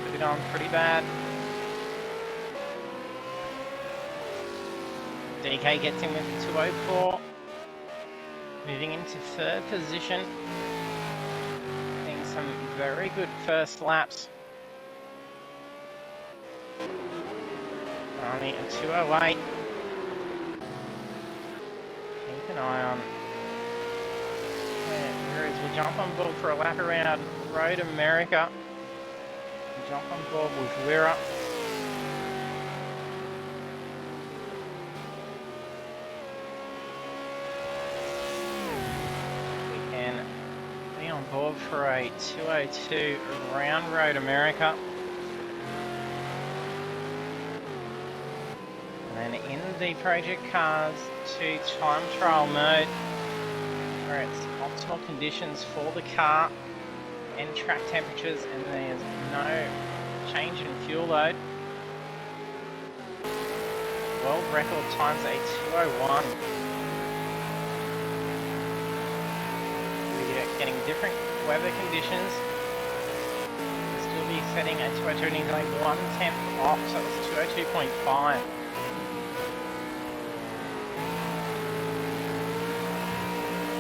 Took it on pretty bad. DK gets in with 2:04. Moving into third position. Seeing some very good first laps. Only a 2:08. Keep an eye on where is. We'll jump on board for a lap around Road America. We'll jump on board with Wira. We can be on board for a 2:02 around Road America. And then in the Project Cars 2 time trial mode, where it's optimal conditions for the car and track temperatures, and there's no change in fuel load. World record times a 2:01. We're getting different weather conditions. We'll still be setting a 2:02 and he's only 1/10 off, so it's 2:02.5.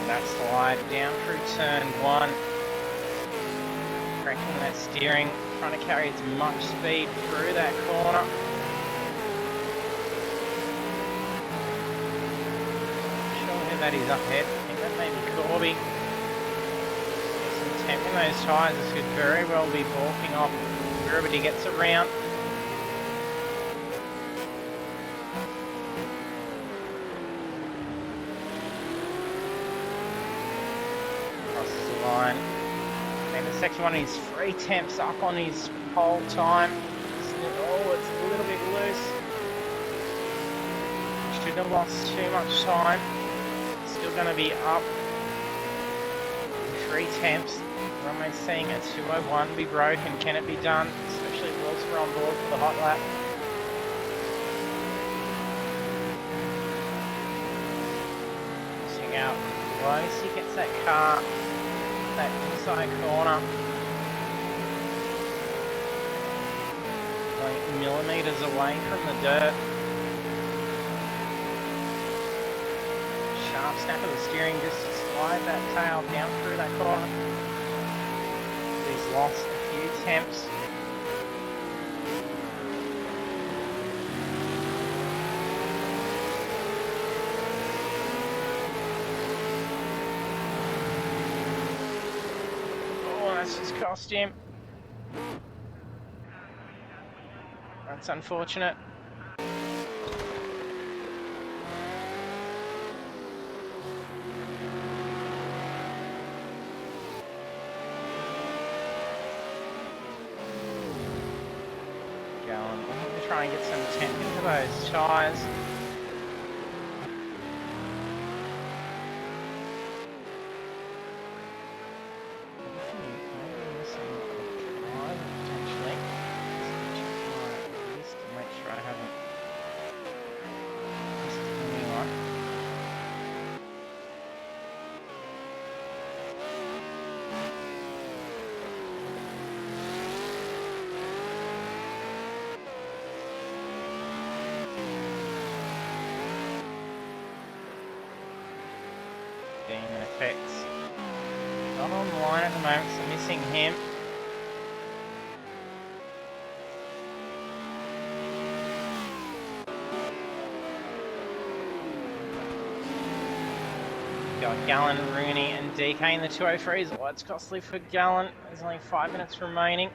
That slide down through turn 1, correcting that steering, trying to carry as much speed through that corner. Not sure who that is up ahead. I think that may be Corby. Some temp in those tyres. This could very well be balking off wherever he gets around. Line. And the second one is 3 temps up on his pole time. Oh, it's a little bit loose. Shouldn't have lost too much time. Still going to be up. 3 temps. We're almost seeing a 2:01 be broken. Can it be done? Especially whilst we're on board for the hot lap. Missing out close. He gets that car. That inside corner, like millimeters away from the dirt. Sharp snap of the steering just to slide that tail down through that corner. He's lost a few temps. That's just cost him. That's unfortunate. Gallen, I'm going to try and get some temp into those tyres. on the line at the moment, so missing him. Got Gallen, Rooney and DK in the 203s. Oh, it's costly for Gallen. There's only 5 minutes remaining.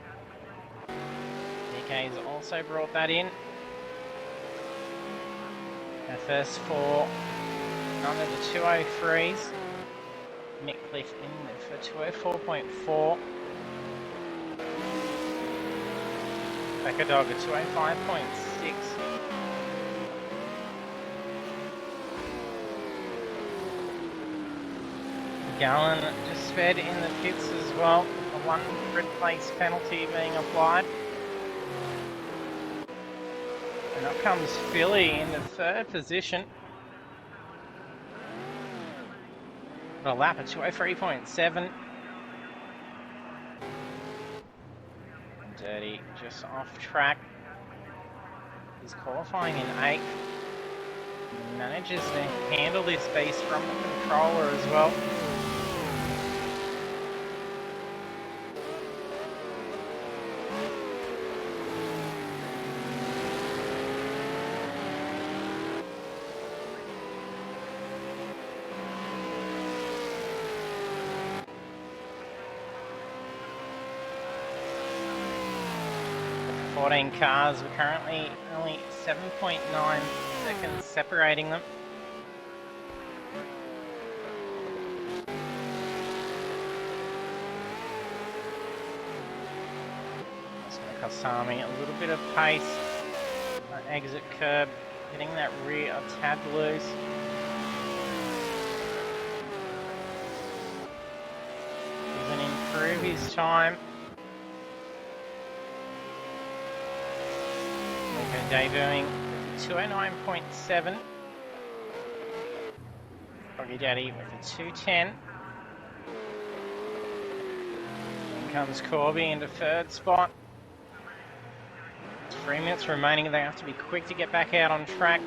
DK's also brought that in. Our first four under the 203s. Mick Cliff in for 204.4. Becker Dog at 205.6. Gallen just sped in the pits as well. A 100 place penalty being applied. And up comes Philly in the third position. Got a lap at 203.7. Dirty just off track. He's qualifying in 8th. Manages to handle this beast from the controller as well. The 14 cars, we're currently only 7.9 seconds separating them. That's going to cost Army a little bit of pace. Exit curb, getting that rear a tad loose. Doesn't improve his time. Debuting 209.7. Froggy Daddy with a 210. In comes Corby into third spot. 3 minutes remaining. They have to be quick to get back out on track.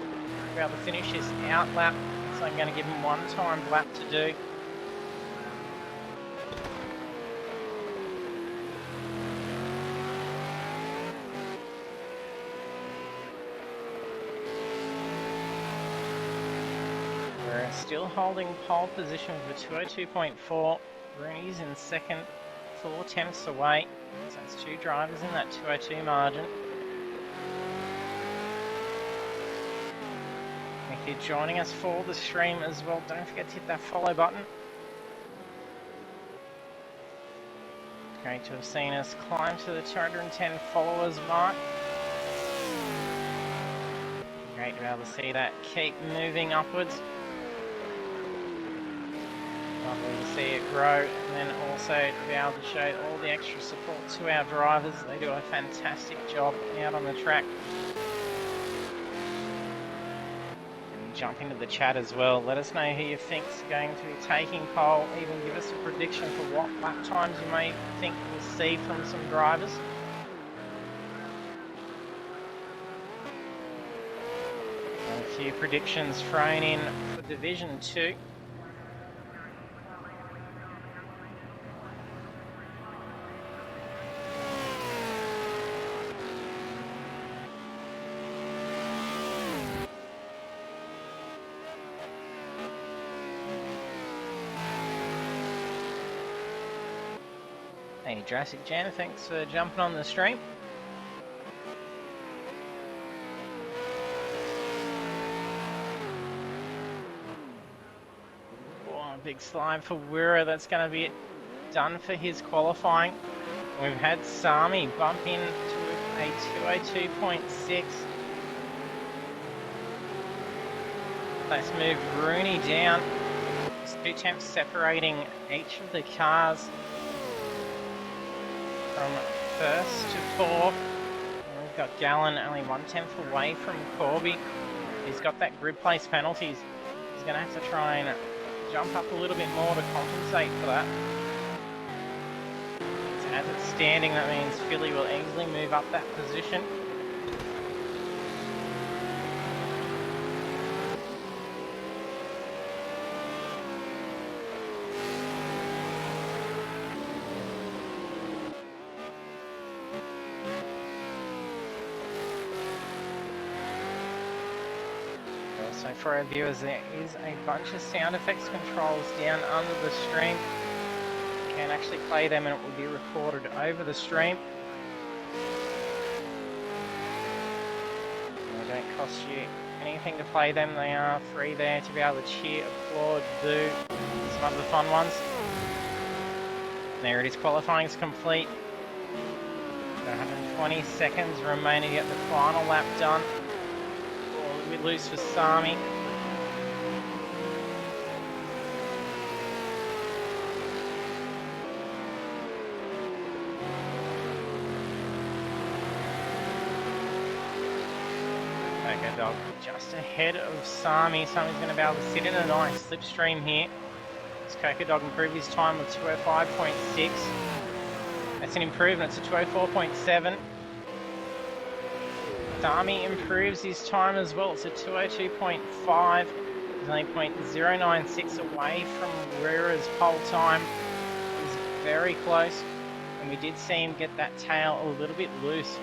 Be able to finish this out lap. So I'm going to give them one time lap to do. Still holding pole position for 202.4. Rooney's in second, 4 tenths away. So it's 2 drivers in that 202 margin. If you're joining us for the stream as well, don't forget to hit that follow button. Great to have seen us climb to the 210 followers mark. Great to be able to see that keep moving upwards. Lovely to see it grow, and then also to be able to show all the extra support to our drivers. They do a fantastic job out on the track. And jump into the chat as well. Let us know who you think's going to be taking pole. Even give us a prediction for what lap times you may think we'll see from some drivers. And a few predictions thrown in for Division 2. Hey Jurassic Jan, thanks for jumping on the stream. Oh, big slide for Wira, that's going to be done for his qualifying. We've had Sami bump in to a 202.6. Let's move Rooney down. It's 2 tenths separating each of the cars. From first to fourth, and we've got Gallen only 1/10 away from Corby. He's got that grid place penalties. He's going to have to try and jump up a little bit more to compensate for that. So as it's standing, that means Philly will easily move up that position. So for our viewers, there is a bunch of sound effects controls down under the stream. You can actually play them and it will be recorded over the stream. They don't cost you anything to play them. They are free there to be able to cheer, applaud, do some of the fun ones. There it is, qualifying is complete. 120 seconds remaining to get the final lap done. A little bit loose for Sami. Okay, dog, just ahead of Sami. Sami's going to be able to sit in a nice slipstream here. As Coco Dog improved his time with 205.6. That's an improvement, it's a 204.7. Sami improves his time as well, it's a 202.5. He's only 0.096 away from Rera's pole time. He's very close, and we did see him get that tail a little bit loose.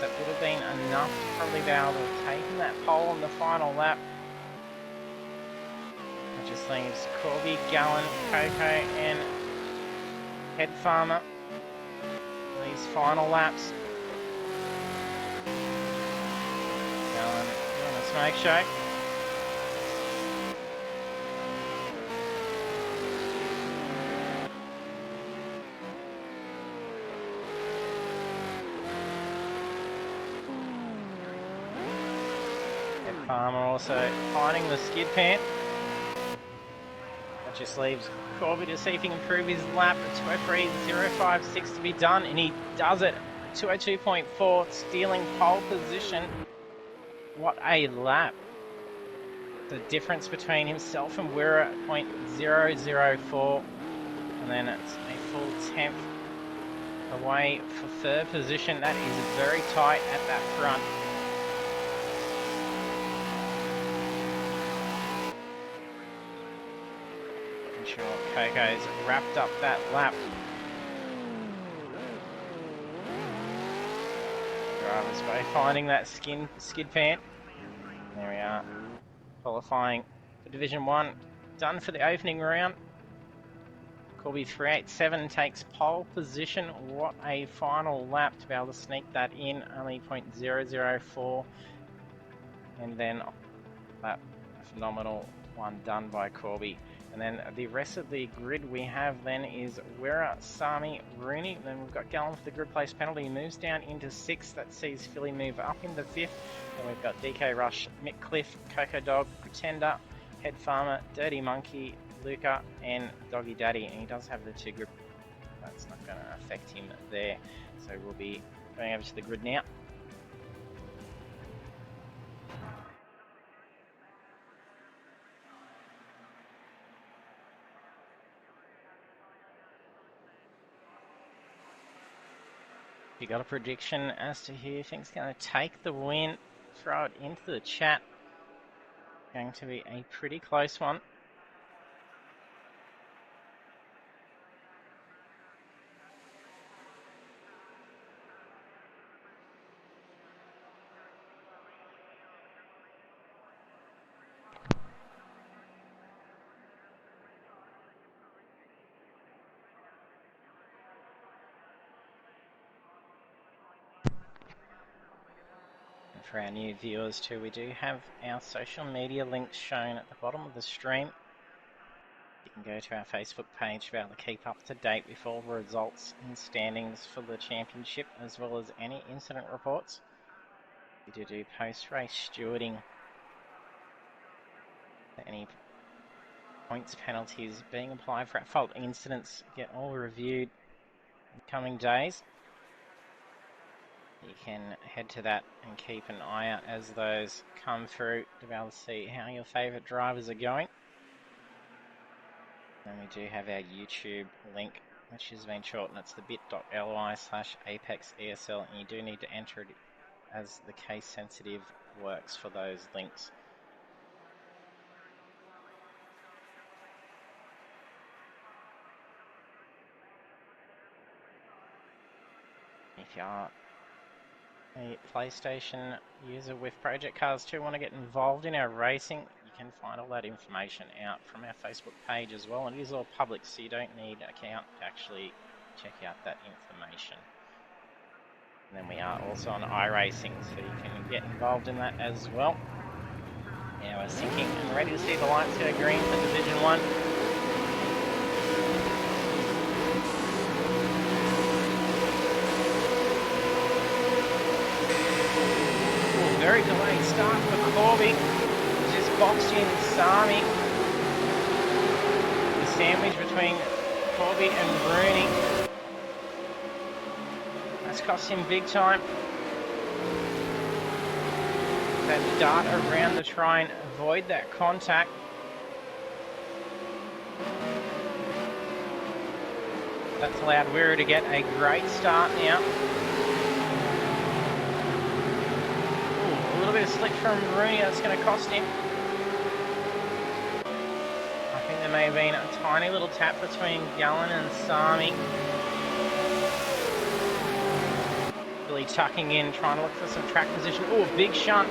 So that would have been enough to probably be able to have taken that pole on the final lap. It just leaves Corby, Gallen, Coco and Head Farmer. These final laps. Gallen on a smoke show. Head Farmer also finding the skid pan. That just leaves Corby to see if he can improve his lap at 203.056 to be done, and he does it. 202.4, stealing pole position. What a lap. The difference between himself and Wira at 0.004, and then it's a full tenth away for third position. That is very tight at that front. Sure, Coco's wrapped up that lap. Drivers both finding that skid pan. There we are. Qualifying for Division 1. Done for the opening round. Corby 387 takes pole position. What a final lap to be able to sneak that in. Only 0.004. And then that phenomenal one done by Corby. And then the rest of the grid we have then is Wera, Sami, Rooney. Then we've got Gallen for the grid place penalty. He moves down into 6th. That sees Philly move up into 5th. Then we've got DK Rush, Mick Cliff, Coco Dog, Pretender, Head Farmer, Dirty Monkey, Luca, and Doggy Daddy. And he does have the 2 grid. That's not going to affect him there. So we'll be going over to the grid now. You got a prediction as to who you think's going to take the win? Throw it into the chat. Going to be a pretty close one. For our new viewers too, we do have our social media links shown at the bottom of the stream. You can go to our Facebook page to be able to keep up to date with all the results and standings for the championship, as well as any incident reports. We do post-race stewarding. Any points, penalties being applied for at-fault incidents get all reviewed in the coming days. You can head to that and keep an eye out as those come through to be able to see how your favourite drivers are going. And we do have our YouTube link, which has been shortened. It's the bit.ly/ApexESL, and you do need to enter it as the case sensitive works for those links. If you are a PlayStation user with Project Cars 2 want to get involved in our racing, you you can find all that information out from our Facebook page as well, and it is all public, so you don't need an account to actually check out that information. And then we are also on iRacing, so you can get involved in that as well. Now we're syncing and ready to see the lights go green for Division 1. Very delayed start for Corby. Just boxed in Sami. The sandwich between Corby and Rooney. That's cost him big time. That dart around to try and avoid that contact. That's allowed Wira to get a great start now. A little bit of slick from Rooney, that's going to cost him. I think there may have been a tiny little tap between Gallen and Sami. Really tucking in, trying to look for some track position. Oh, a big shunt.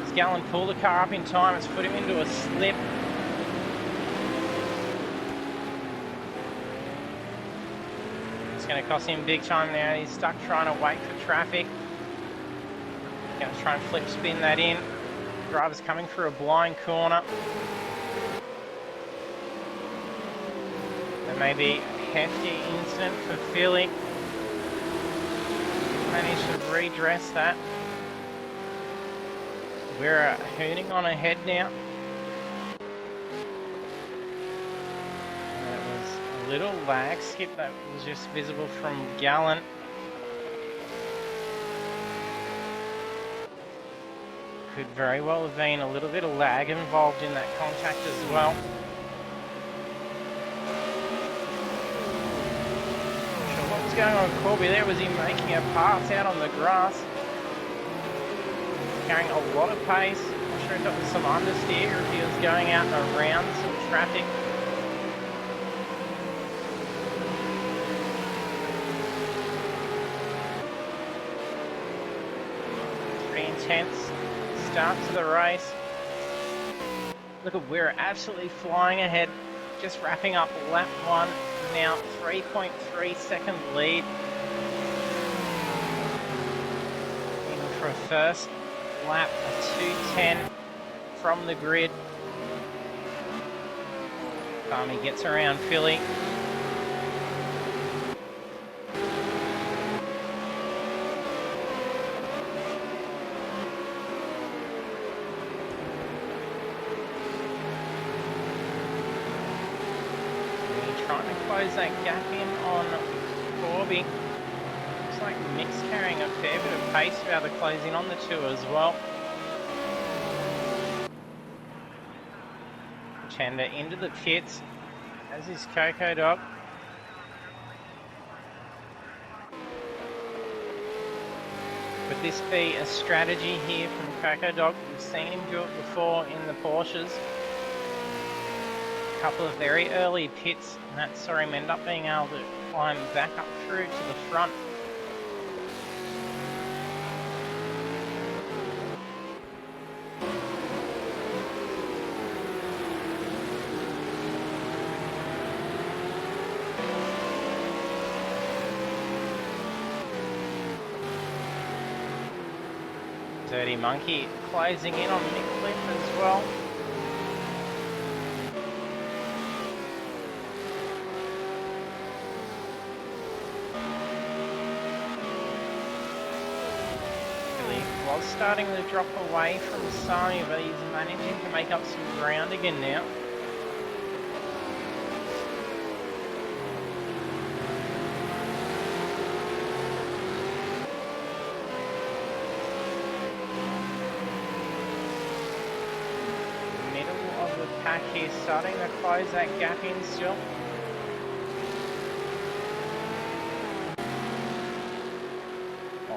As Gallen pulled the car up in time, it's put him into a slip. It's going to cost him big time now. He's stuck trying to wait for traffic. Going to try and flip spin that in. Driver's coming through a blind corner. There may be a hefty incident for Philly. Managed to redress that. We're hooning on ahead now. That was a little lag skip that was just visible from Gallen. Could very well have been a little bit of lag involved in that contact as well. Not sure what was going on with Corby there. Was he making a pass out on the grass? Carrying a lot of pace. Not sure if that was some understeer or if he was going out and around some traffic. Pretty intense start to the race. Look at Weir absolutely flying ahead, just wrapping up lap 1, now 3.3 second lead. In for a first lap, a 2:10 from the grid. Sami gets around Philly. Close that gap in on Corby. Looks like Mick's carrying a fair bit of pace to be able to close in on the two as well. Chanda into the pits, as is Coco Dog. Could this be a strategy here from Coco Dog? We've seen him do it before in the Porsches. A couple of very early pits, and that saw him end up being able to climb back up through to the front. Dirty Monkey closing in on Mick Cliff as well. Was starting to drop away from Sami, but he's managing to make up some ground again now. Middle of the pack here, starting to close that gap in still.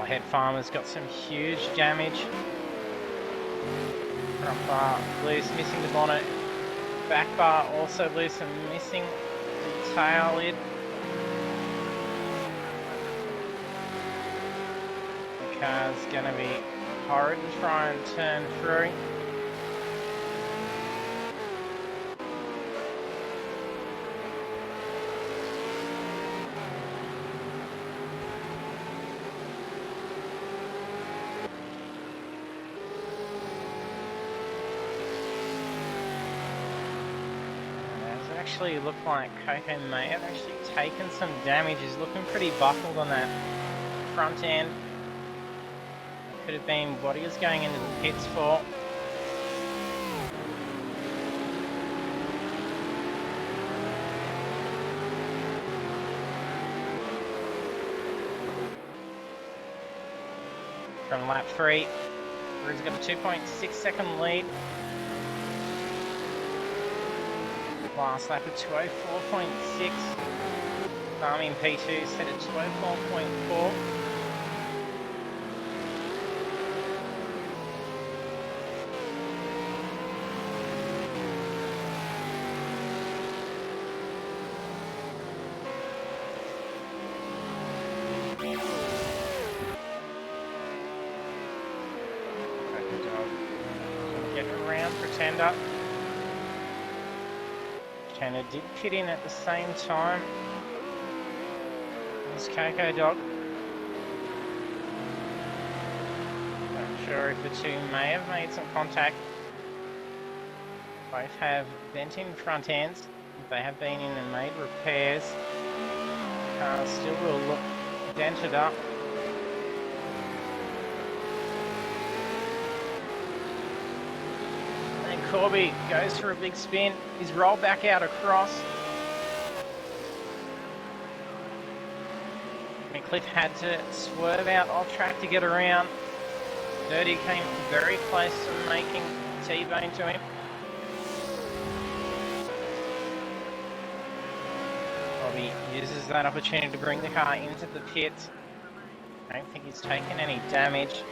Head Farmer's got some huge damage. Front bar loose, missing the bonnet. Back bar also loose and missing the tail lid. The car's going to be horrid to try and turn through. actually look like Coco may have actually taken some damage. He's looking pretty buckled on that front end. It could have been what he was going into the pits for. From lap 3, where he's got a 2.6 second lead. Last lap at 204.6. Army in P2 set at 204.4. Get around Pretender. Pretender did pit in at the same time as Coco Dog. Not sure if the two may have made some contact. Both have bent-in front ends. They have been in and made repairs. Car still will look dented up. Corby goes for a big spin. He's rolled back out across. And Cliff had to swerve out off track to get around. Dirty came very close to making T-bone to him. Corby uses that opportunity to bring the car into the pits. I don't think he's taken any damage.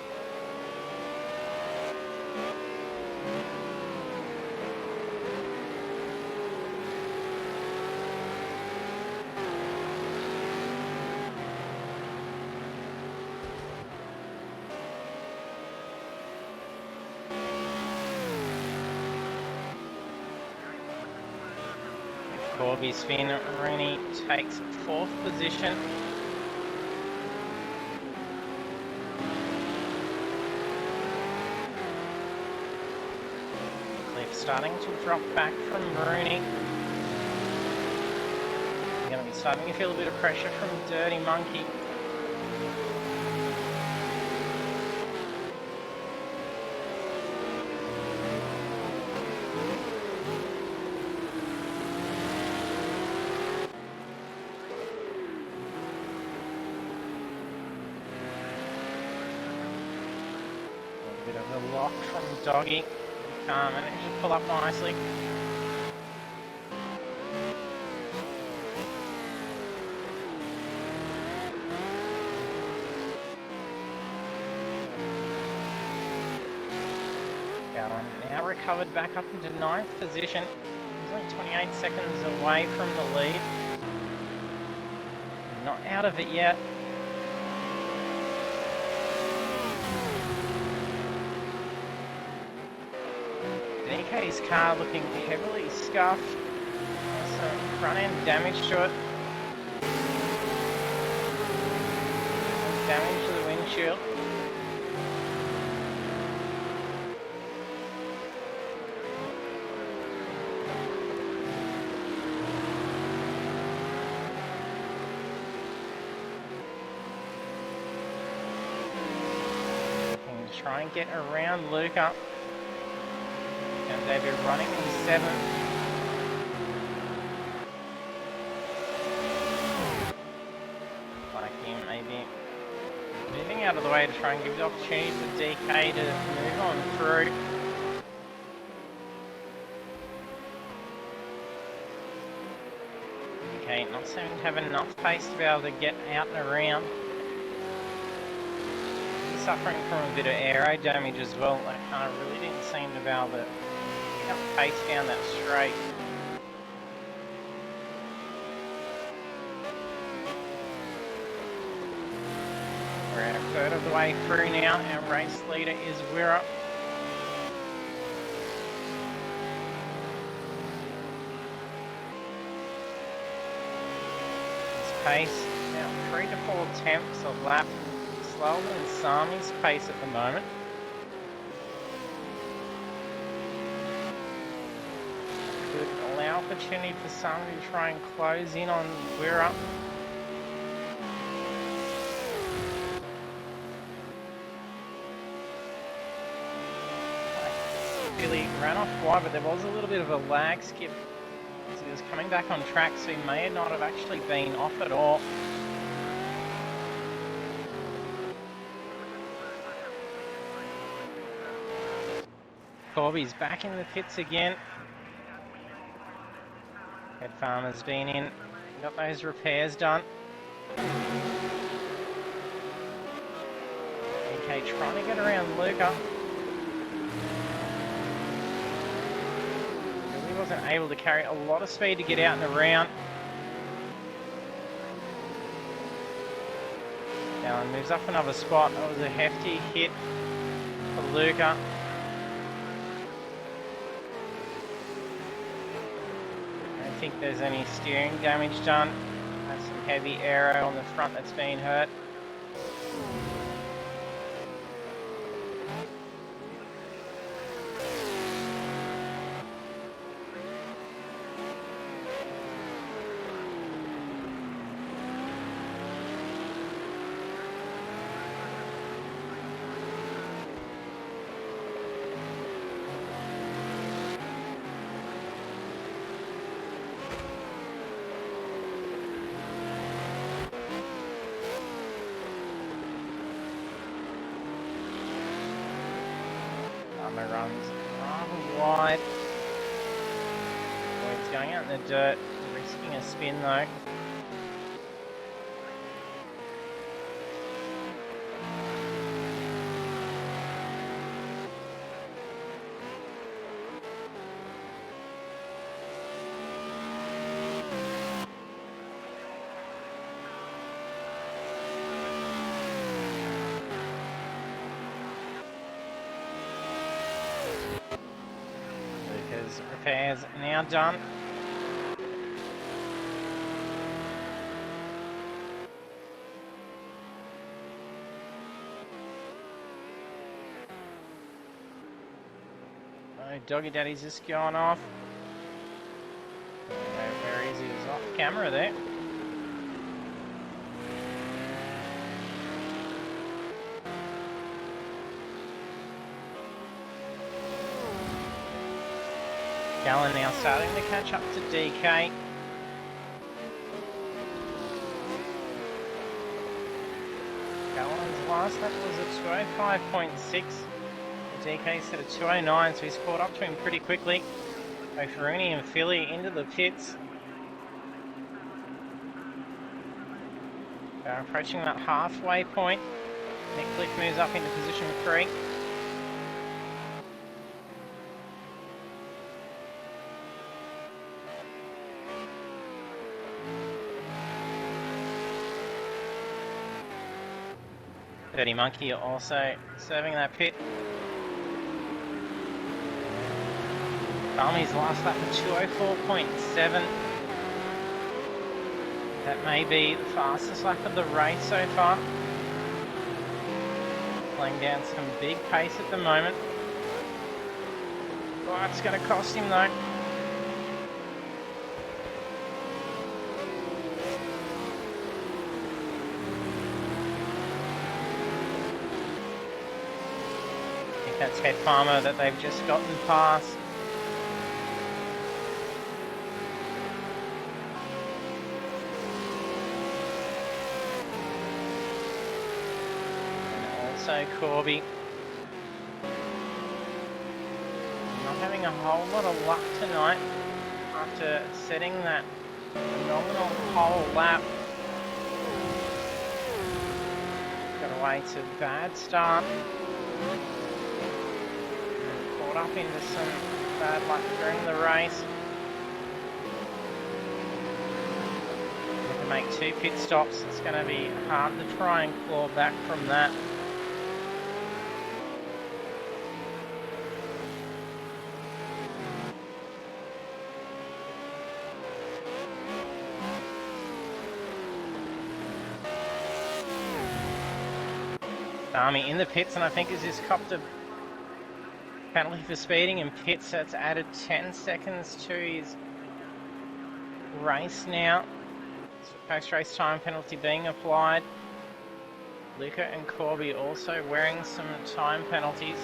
Corby's spin, Rooney takes 4th position. Cliff starting to drop back from Rooney. You're going to be starting to feel a bit of pressure from Dirty Monkey. Bit of a lock from Doggy. And he pull up nicely. Now recovered back up into 9th position. He's only 28 seconds away from the lead. Not out of it yet. DK's car looking heavily scuffed. Some front end damage to it. Some damage to the windshield. Looking to try and get around Luca. And they've been running in 7th. Like him maybe moving out of the way to try and give the opportunity for DK to move on through. DK not seeming to have enough pace to be able to get out and around. He's suffering from a bit of aero damage as well. That car really didn't seem to be able to pick up pace down that straight. We're at a third of the way through now. Our race leader is Wirra. His pace now 3 to 4 tenths of lap slower than Sami's pace at the moment. Could allow opportunity for some to try and close in on Wirra. Really ran off wide, but there was a little bit of a lag skip. So he was coming back on track, so he may not have actually been off at all. Corby's back in the pits again. Head Farmer's been in, got those repairs done. Okay, trying to get around Luca. He wasn't able to carry a lot of speed to get out and around. Allen moves up another spot. That was a hefty hit for Luca. I don't think there's any steering damage done. That's some heavy aero on the front that's been hurt. Runs rather wide. Boyd's going out in the dirt, risking a spin though. Repairs now done. Oh, Doggy Daddy's just gone off. Where is he? He's off camera there. Gallen now starting to catch up to DK. Gallen's last lap was a 205.6. DK set a 209, so he's caught up to him pretty quickly. Both Rooney and Philly into the pits. They're approaching that halfway point. Nick Cliff moves up into position 3. Dirty Monkey also serving that pit. Barmy's last lap of 204.7. That may be the fastest lap of the race so far. Laying down some big pace at the moment. Oh, it's going to cost him though. That's Head Farmer that they've just gotten past. And also Corby. Not having a whole lot of luck tonight after setting that phenomenal pole lap. Got away to a bad start. Up into some bad luck during the race. Have to make 2 pit stops. It's going to be hard to try and claw back from that. Army in the pits, and I think has just copped a penalty for speeding in pits. That's added 10 seconds to his race now. Post-race time penalty being applied. Luca and Corby also wearing some time penalties.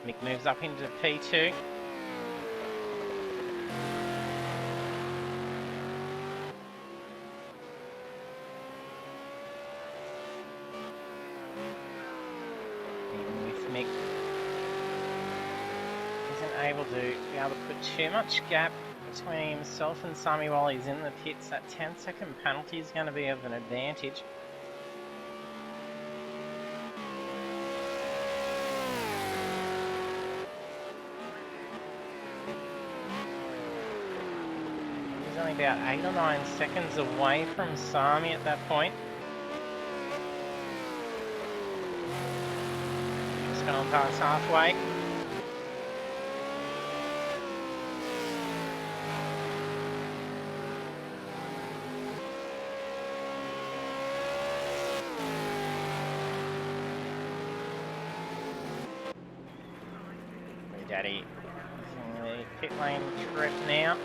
Mick moves up into P2. Even with Mick, isn't able to be able to put too much gap between himself and Sami while he's in the pits. That 10-second penalty is going to be of an advantage. He's only about 8 or 9 seconds away from Sami at that point. Just gone past halfway. Daddy using the pit lane trip now.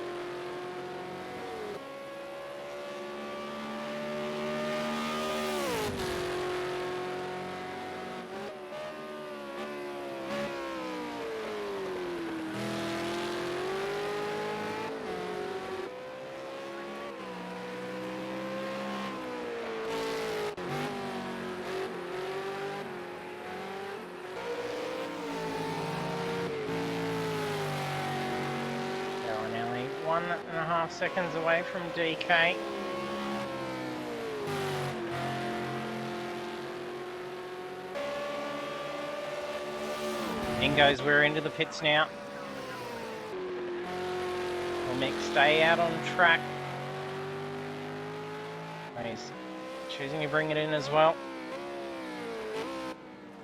Nearly 1.5 seconds away from DK. In goes we're into the pits now. Will Mick stay out on track? He's choosing to bring it in as well.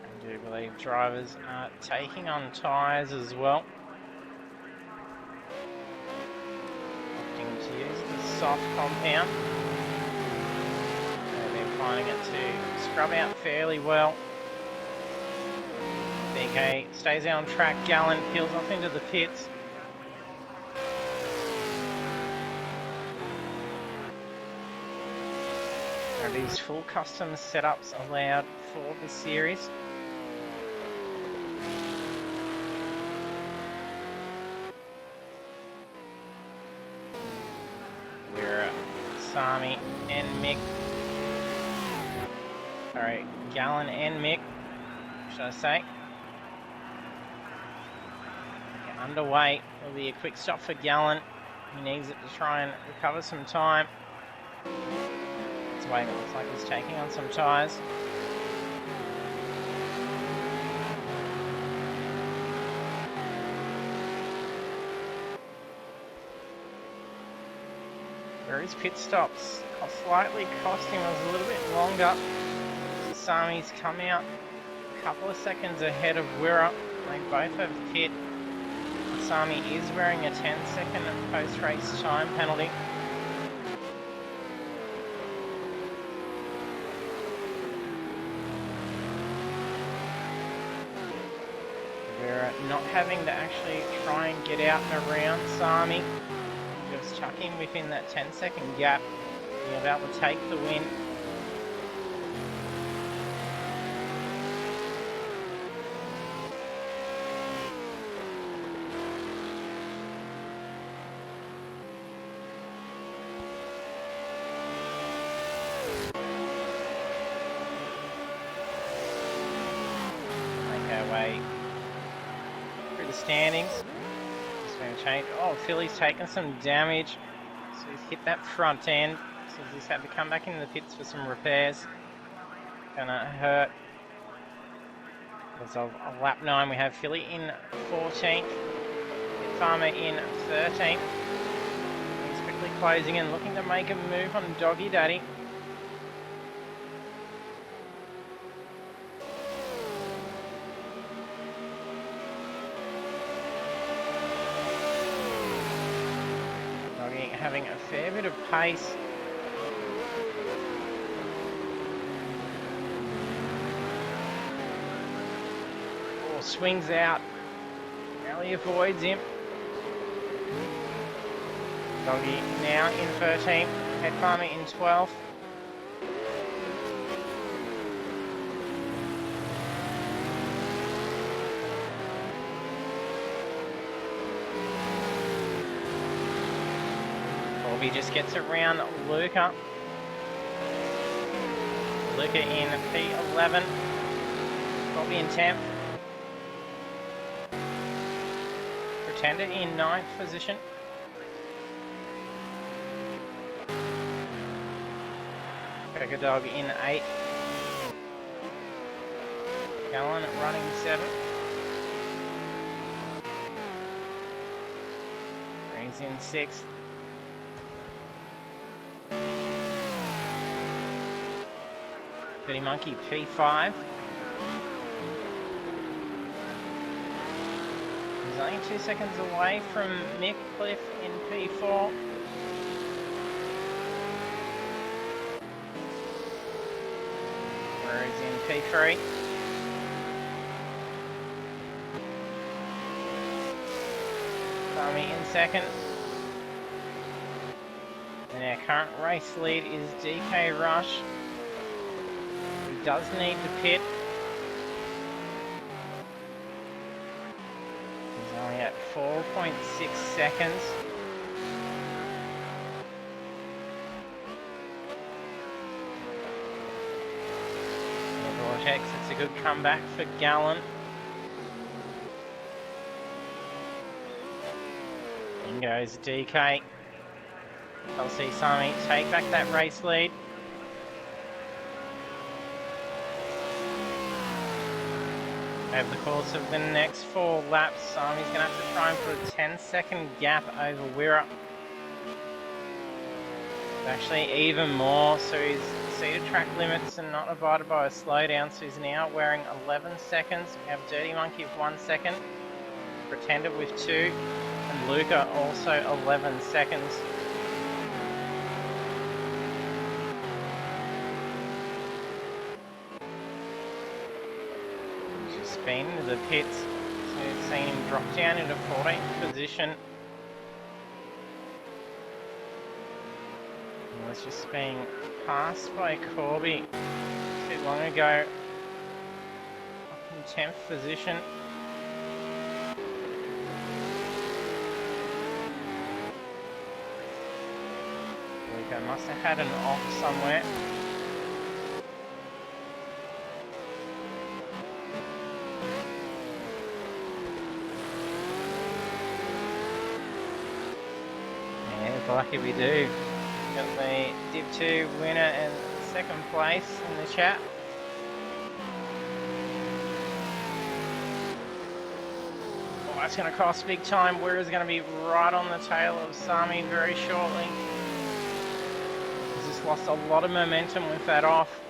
I do believe drivers are taking on tyres as well. To use the soft compound. They've been finding it to scrub out fairly well. BK stays on track, Gallen peels off into the pits. Are these full custom setups allowed for the series? Sami and Mick. Sorry, Gallen and Mick, should I say. Underway. Will be a quick stop for Gallen. He needs it to try and recover some time. It's waiting, it looks like he's taking on some tyres. His pit stops slightly costing us a little bit longer. Sami's come out a couple of seconds ahead of Wirra. They both have pit. Sami is wearing a 10-second post-race time penalty. Wirra not having to actually try and get out and around Sami. Just chuck him within that 10-second gap. He'll be able to take the win. Make our way through the standings. Change. Oh, Philly's taken some damage, so he's hit that front end, so he's had to come back into the pits for some repairs. Gonna hurt. Because of lap 9, we have Philly in 14th, Farmer in 13th. He's quickly closing in, looking to make a move on Doggy Daddy. Having a fair bit of pace. Oh, swings out. Rally avoids him. Doggy now in 13th. Head Farmer in 12th. Corby just gets around Luca. Luca in P11. Corby in 10th. Pretender in 9th position. Pekka Dog in 8th. Gallon running 7th. Green's in 6th. Dirty Monkey P5. He's only 2 seconds away from Mick Cliff in P4. Where he's in P3. Tommy in 2nd. And our current race lead is DK Rush. He does need to pit. He's only at 4.6 seconds. Vortex, it's a good comeback for Gallon. In goes DK. I'll see Sami take back that race lead. Over the course of the next 4 laps, Sami's going to have to try and put a 10-second gap over Wirra. Actually, even more, so he's exceeded track limits and not abided by a slowdown, so he's now wearing 11 seconds. We have Dirty Monkey with 1 second, Pretender with 2, and Luca also 11 seconds. Been into the pits, so we've seen him drop down into 14th position. He was just being passed by Corby too long ago, up in 10th position. Luca must have had an off somewhere. Lucky we do. Got the Div 2 winner and 2nd place in the chat. Oh, that's going to cost big time. Wirra's going to be right on the tail of Sami very shortly. He's just lost a lot of momentum with that off.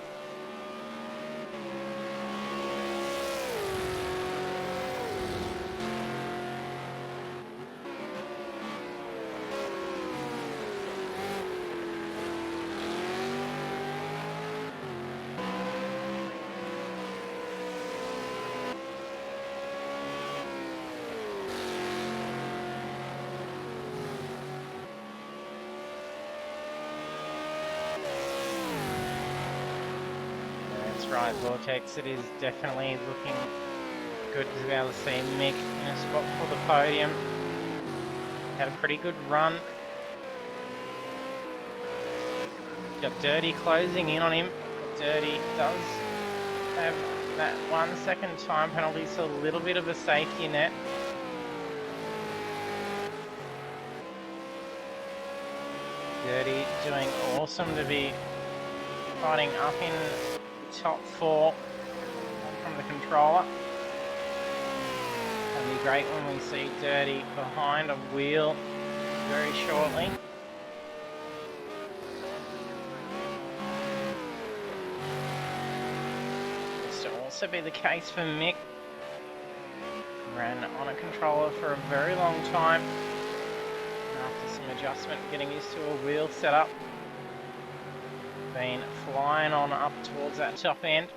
Right, Vortex, it is definitely looking good to be able to see Mick in a spot for the podium. Had a pretty good run. Got Dirty closing in on him. Dirty does have that 1 second time penalty, so a little bit of a safety net. Dirty doing awesome to be fighting up in top 4 from the controller. It'll be great when we see Dirty behind a wheel very shortly. This to also be the case for Mick. Ran on a controller for a very long time. After some adjustment, getting used to a wheel setup. Been flying on up towards that top end.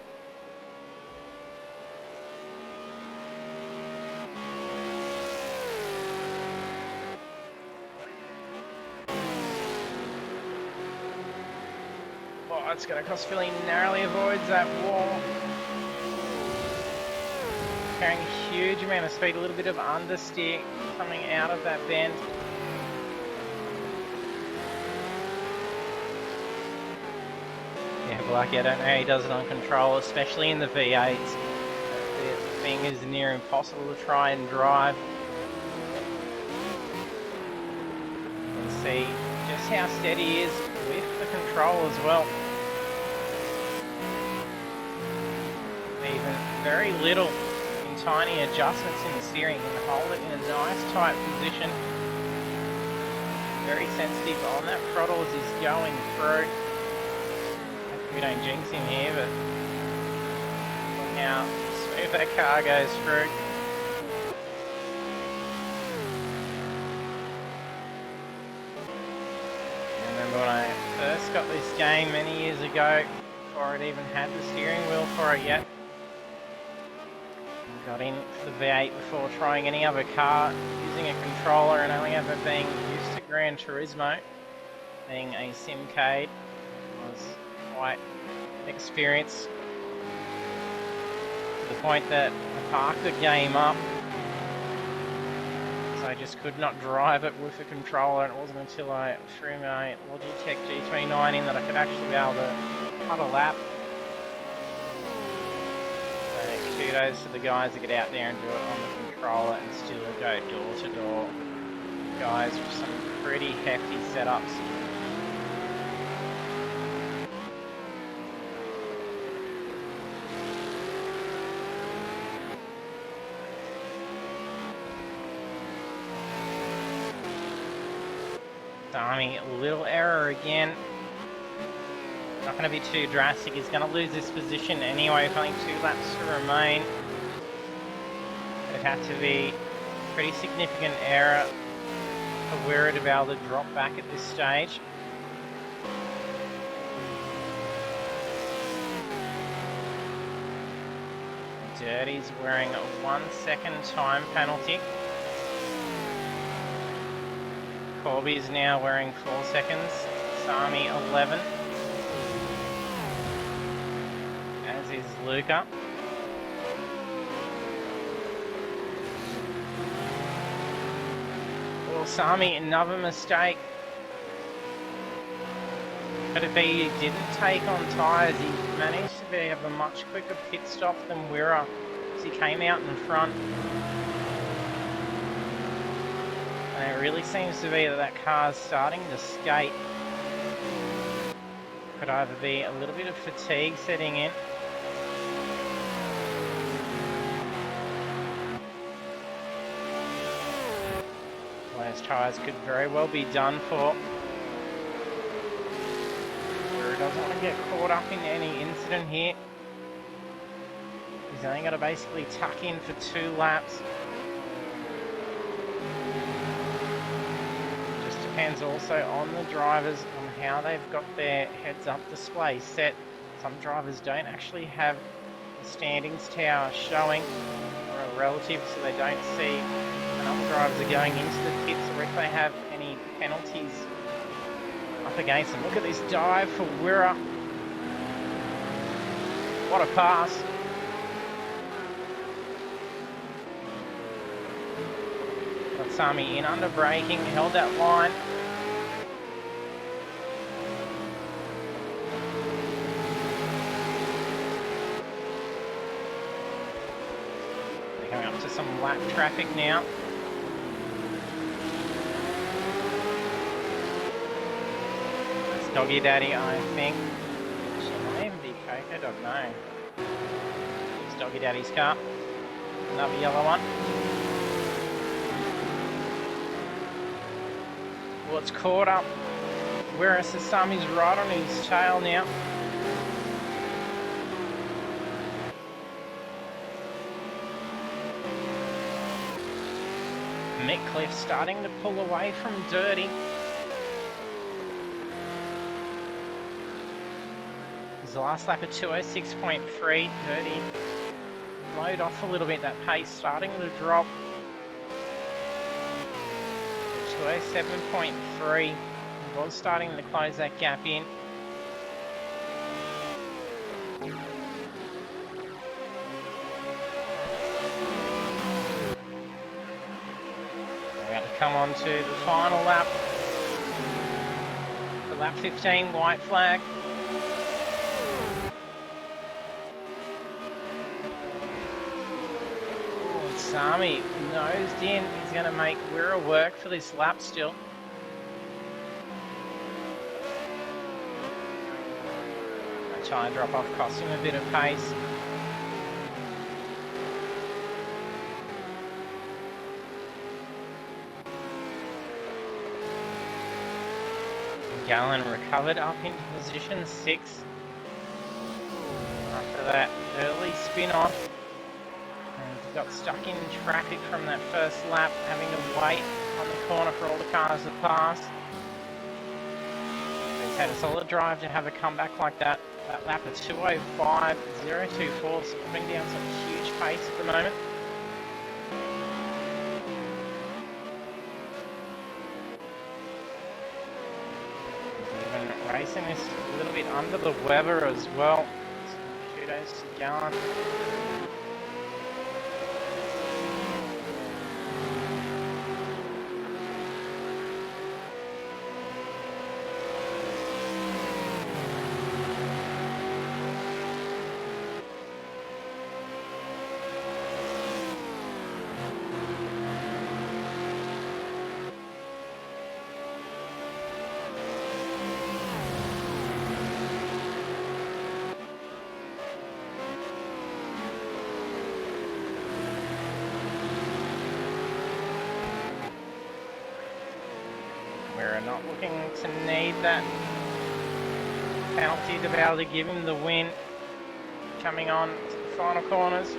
it's going to cost Philly, narrowly avoids that wall. Carrying a huge amount of speed, a little bit of understeer coming out of that bend. Yeah, Blackie, I don't know how he does it on control, especially in the V8s. The thing is near impossible to try and drive. You can see just how steady he is with the control as well. Even very little in tiny adjustments in the steering. You can hold it in a nice tight position. Very sensitive on that throttle as he's going through. Hopefully we don't jinx him here, but look how smooth that car goes through. Remember when I first got this game many years ago, before it even had the steering wheel for it yet. Got in for the V8 before trying any other car, using a controller and only ever being used to Gran Turismo. Being a simcade was quite experienced to the point that I parked the game up, so I just could not drive it with a controller, and it wasn't until I threw my Logitech G29 in that I could actually be able to cut a lap. Kudos to the guys that get out there and do it on the controller and still go door to door. Guys with some pretty hefty setups. Army, little error again. Not going to be too drastic. He's going to lose this position anyway with only 2 laps to remain. It'd have to be a pretty significant error for Wirra to be able to drop back at this stage. Dirty's wearing a 1 second time penalty. Corby's now wearing 4 seconds. Sami 11. As is Luca. Well, Sami, another mistake. Could it be he didn't take on tyres? He managed to have a much quicker pit stop than Wirra as he came out in front. And it really seems to be that that car's starting to skate. Could either be a little bit of fatigue setting in. Those tyres could very well be done for. Wirra doesn't want to get caught up in any incident here. He's only got to basically tuck in for 2 laps. Just depends also on the drivers on how they've got their heads-up display set. Some drivers don't actually have the standings tower showing or relative, so they don't see when other drivers are going into the pits or if they have any penalties up against them. Look at this dive for Wirra. What a pass. Got Sami in under braking, held that line. They're coming up to some lap traffic now. That's Doggy Daddy, I think. She might even be Coco, I don't know. It's Doggy Daddy's car. Another yellow one. Well, it's caught up. Whereas Sami's right on his tail now. Mitcliffe starting to pull away from Dirty. His last lap at 206.3. Dirty slowed off a little bit. That pace starting to drop. 207.3. Was starting to close that gap in. come on to the final lap. For lap 15, white flag. Oh, Sami nosed in. He's going to make Wirra work for this lap still. A tyre drop off cost him a bit of pace. Gallen recovered up into position 6 after that early spin off, and got stuck in traffic from that first lap, having to wait on the corner for all the cars to pass. He's had a solid drive to have a comeback like that. That lap of 2:05.024, so putting down some huge pace at the moment. Racing is a little bit under the weather as well. So kudos to Gallen. We're not looking to need that penalty to be able to give him the win. Coming on to the final corners.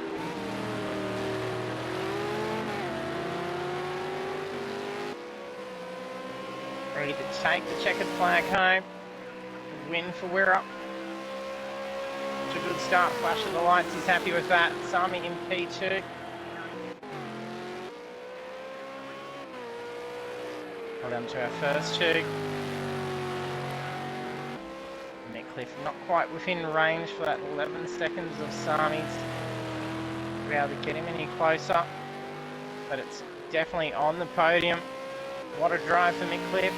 Ready to take the checkered flag home. Win for Wirra. It's a good start. Flash of the lights. He's happy with that. Sami in P2. Hold on to our first two. Cliff not quite within range for that 11 seconds of Sami's to be able to get him any closer, but it's definitely on the podium. What a drive for Mick.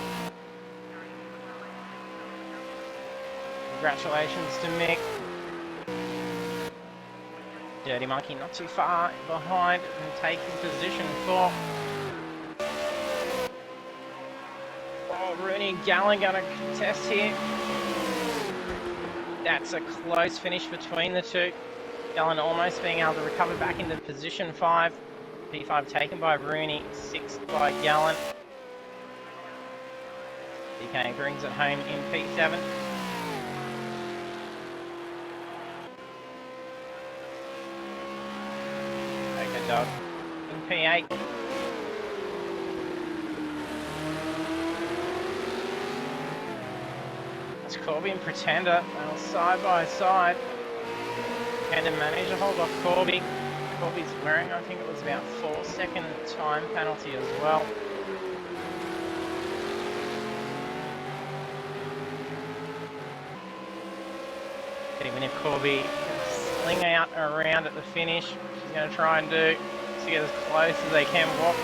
Congratulations to Mick. Dirty Monkey not too far behind and taking position 4. Oh, Rooney and Gallen going to contest here. That's a close finish between the two. Gallen almost being able to recover back into position 5. P5 taken by Rooney, 6 by Gallen. DK brings it home in P7. Okay, dog. In P8. It's Corby and Pretender, side by side. Pretender managed to hold off Corby. Corby's wearing, I think it was about 4-second time penalty as well. But even if Corby can sling out around at the finish, which he's going to try and do, to get as close as they can walk.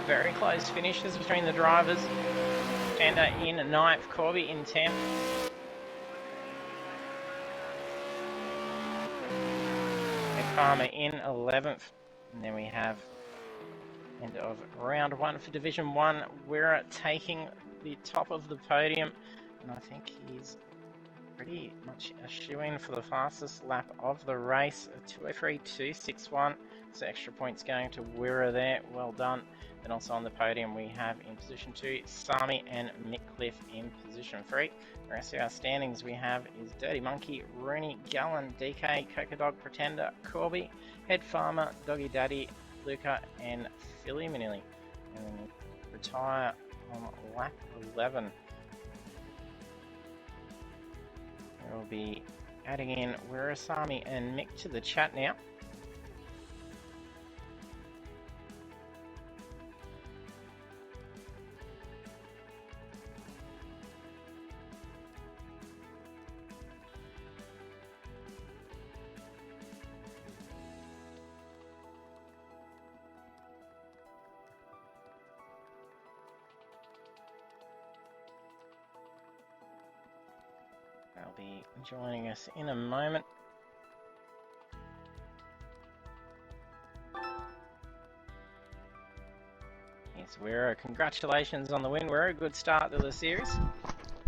Very close finishes between the drivers. Pretender in 9th, Corby in 10th. Farmer in 11th, and then we have end of round 1 for Division 1. Wirra taking the top of the podium, and I think he's pretty much a shoe-in for the fastest lap of the race, a 2:03.261. So extra points going to Wirra there, well done. Then also on the podium we have in position 2 Sami and Mick in position 3. The rest of our standings we have is Dirty Monkey, Rooney, Gallen, DK, Coca Dog, Pretender, Corby, Head Farmer, Doggy Daddy, Luca and Philly Manili. And then retire on lap 11. We'll be adding in Wirra, Sami and Mick to the chat now. be joining us in a moment. Yes, Wero, congratulations on the win, Wero. Good start to the series.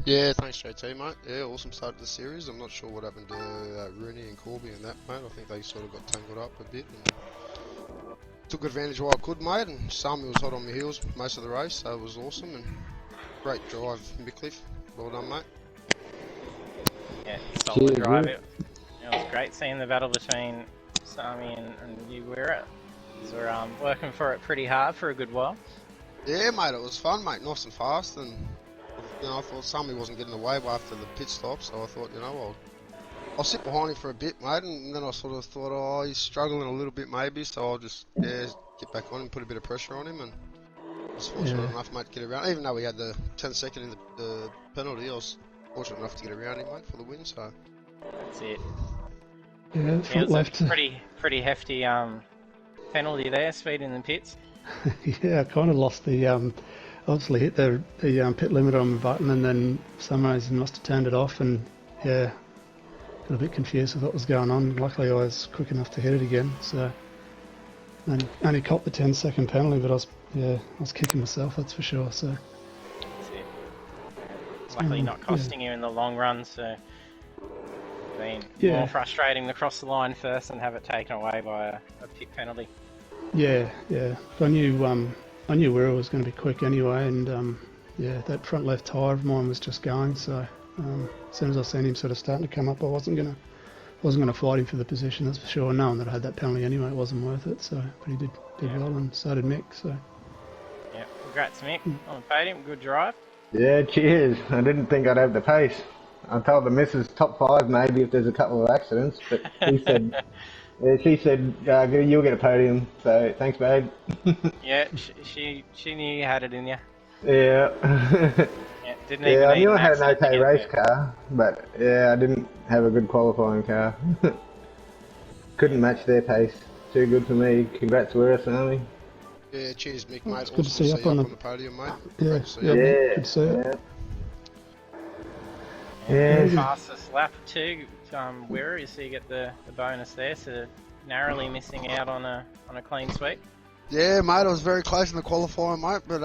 Yeah, thanks JT, mate. Yeah, awesome start to the series. I'm not sure what happened to Rooney and Corby and that, mate. I think they sort of got tangled up a bit and took advantage while I could, mate. And Sami was hot on my heels most of the race, so it was awesome. And great drive, Mickliffe. Well done, mate. Yeah, solid drive. It was great seeing the battle between Sami and you, Wero. You were working for it pretty hard for a good while. Yeah, mate, it was fun, mate. Nice and fast. And I thought Sami wasn't getting away after the pit stop, so I thought, I'll sit behind him for a bit, mate. And then I sort of thought, oh, he's struggling a little bit maybe, so I'll just get back on him, put a bit of pressure on him, and I was fortunate enough, mate, to get around. Even though we had the 10-second in the penalty, I was fortunate enough to get around him, mate, for the win. So that's it. Yeah, front left. Pretty hefty penalty there, speed in the pits. Yeah, I kind of lost the. Obviously hit the pit limiter on my button, and then for some reason must have turned it off, and got a bit confused with what was going on. Luckily, I was quick enough to hit it again, so only copped the 10-second penalty, but I was kicking myself, that's for sure. So that's it. Luckily, not costing you in the long run, so it's been more frustrating to cross the line first and have it taken away by a pit penalty. Yeah. But I knew where it was going to be quick anyway, and that front left tyre of mine was just going. So as soon as I seen him sort of starting to come up, I wasn't gonna fight him for the position, that's for sure. Knowing that I had that penalty anyway, it wasn't worth it. So, but he did well, and so did Mick. So yeah, congrats Mick on the podium. Good drive. Yeah, cheers. I didn't think I'd have the pace. I told the missus top 5 maybe if there's a couple of accidents, but she said. Yeah, she said, you'll get a podium, so thanks, babe. Yeah, she knew you had it in you. Yeah. Didn't even I knew I had an accident okay race car, but I didn't have a good qualifying car. Couldn't match their pace. Too good for me. Congrats, Wero, Sami. yeah, cheers, Mick, mate. It's good to see you up on on the podium, mate. yeah, Yeah. good to see you. Yeah. Fastest lap too, Wero, so you get the bonus there, so narrowly missing out on a clean sweep. Yeah, mate, I was very close in the qualifying, mate, but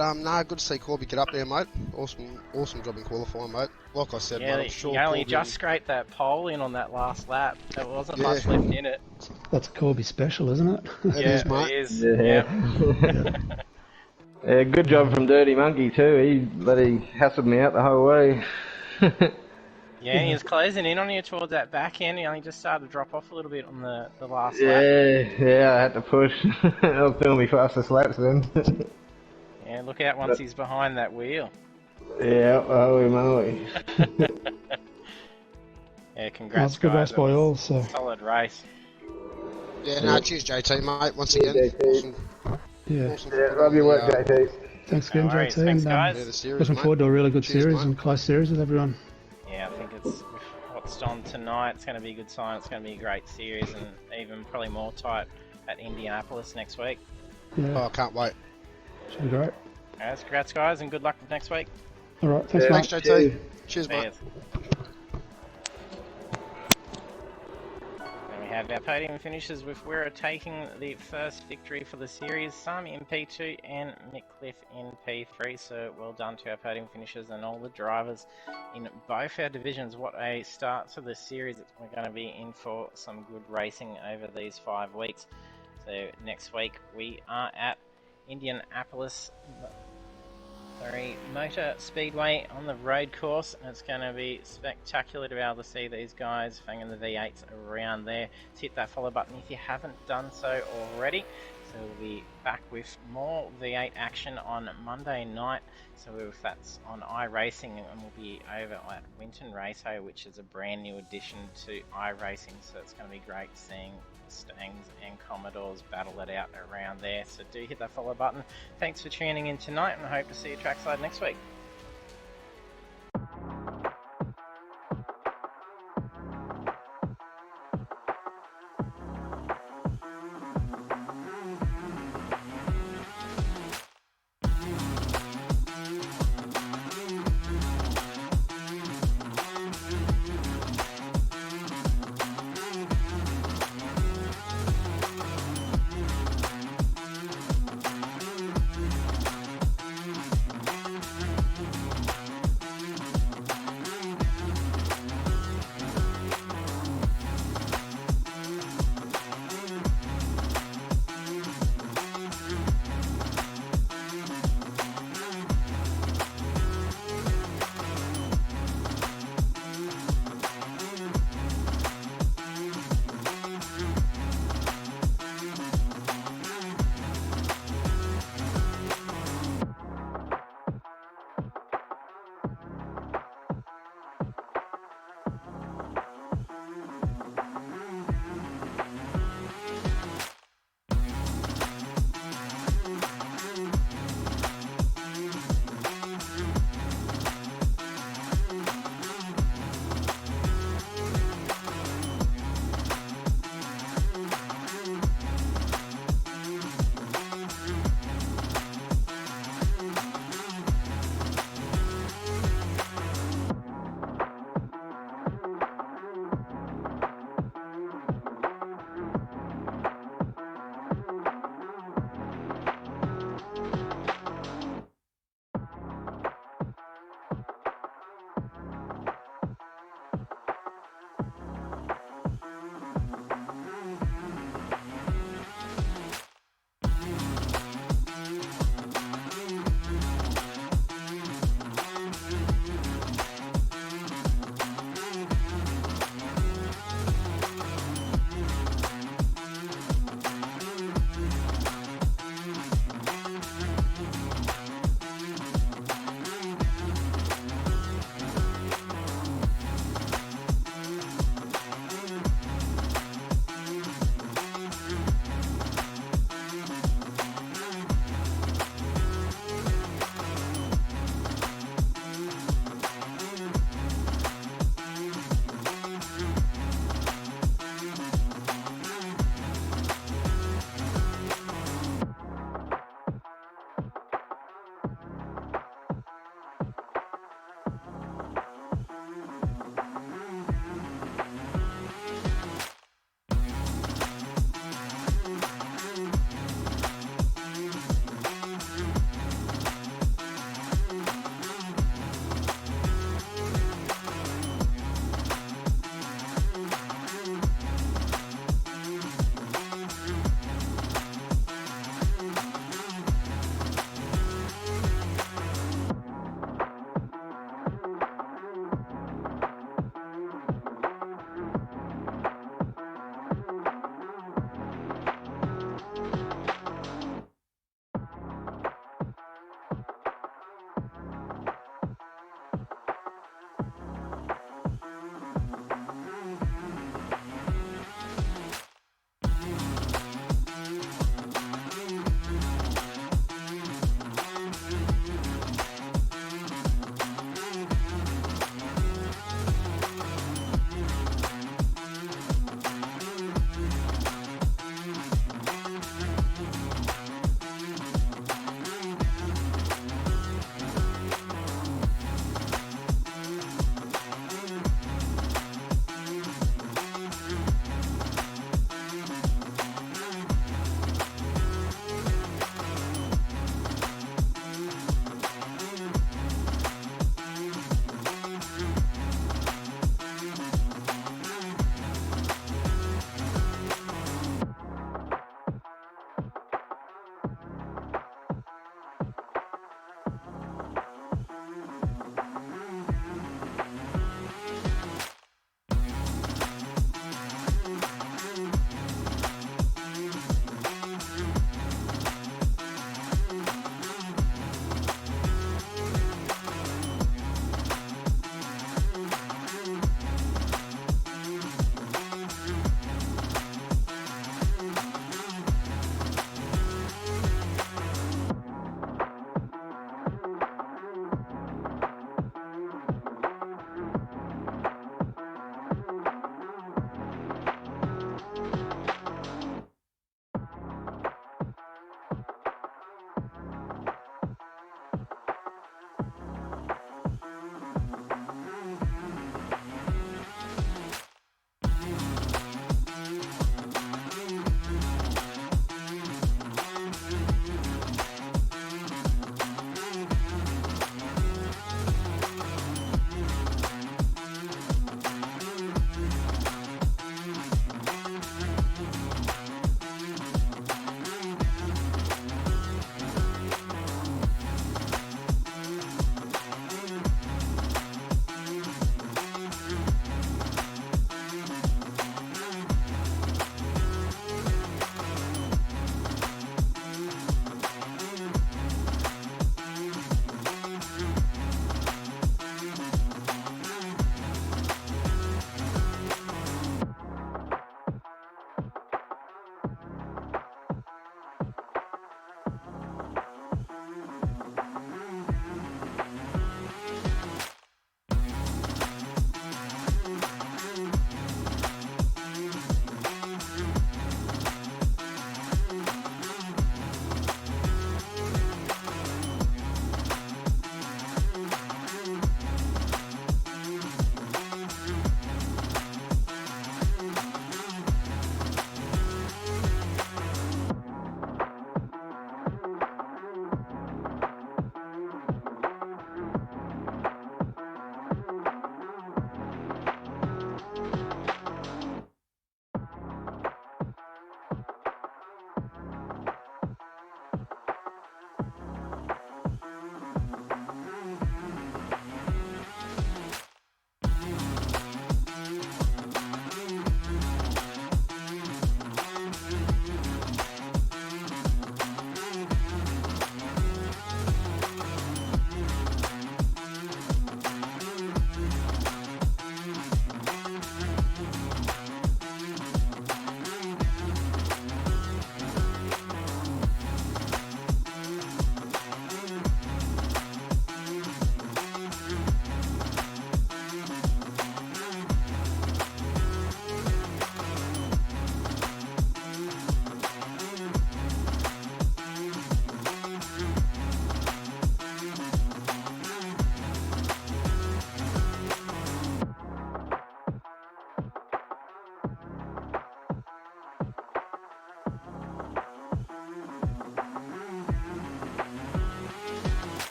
good to see Corby get up there, mate. Awesome job in qualifying, mate. Like I said, mate, I'm sure you only Corby just scraped that pole in on that last lap. There wasn't much left in it. That's a Corby special, isn't it? It is, mate. It is. Yeah. Yeah, good job from Dirty Monkey too. He bloody hassled me out the whole way. Yeah, he was closing in on you towards that back end. He only just started to drop off a little bit on the last lap. Yeah, I had to push. I was doing my fastest laps then. Yeah, look out once he's behind that wheel. Yeah, holy moly. Yeah, congrats, That's a good guys. race by all. So Solid race. Yeah, cheers, JT, mate. Once again, awesome. yeah, Love your work, JT. thanks again, No worries. JT, Thanks, and guys. The series, looking mate. forward to a really good Cheers, series mate. and close series with everyone. Yeah, I think it's what's on tonight. It's going to be a good sign. It's going to be a great series, and even probably more tight at Indianapolis next week. Yeah, Oh, I can't wait. should be great. Congrats, guys, and good luck next week. All right, thanks, Yeah. mate. Thanks, JT. Cheers, mate. Cheers. And we have our podium finishes with Wero taking the first victory for the series, Sami in P2 and Mickliffe in P3. So well done to our podium finishers and all the drivers in both our divisions. What a start to the series. We're going to be in for some good racing over these 5 weeks. So next week we are at Indianapolis Motor Speedway on the road course, and it's going to be spectacular to be able to see these guys fanging the V8s around there. So hit that follow button if you haven't done so already. So we'll be back with more V8 action on Monday night. So if that's on iRacing, and we'll be over at Winton Raceho, which is a brand new addition to iRacing. So it's going to be great seeing Mustangs and Commodores battle it out around there. So do hit that follow button. Thanks for tuning in tonight, and I hope to see you trackside next week.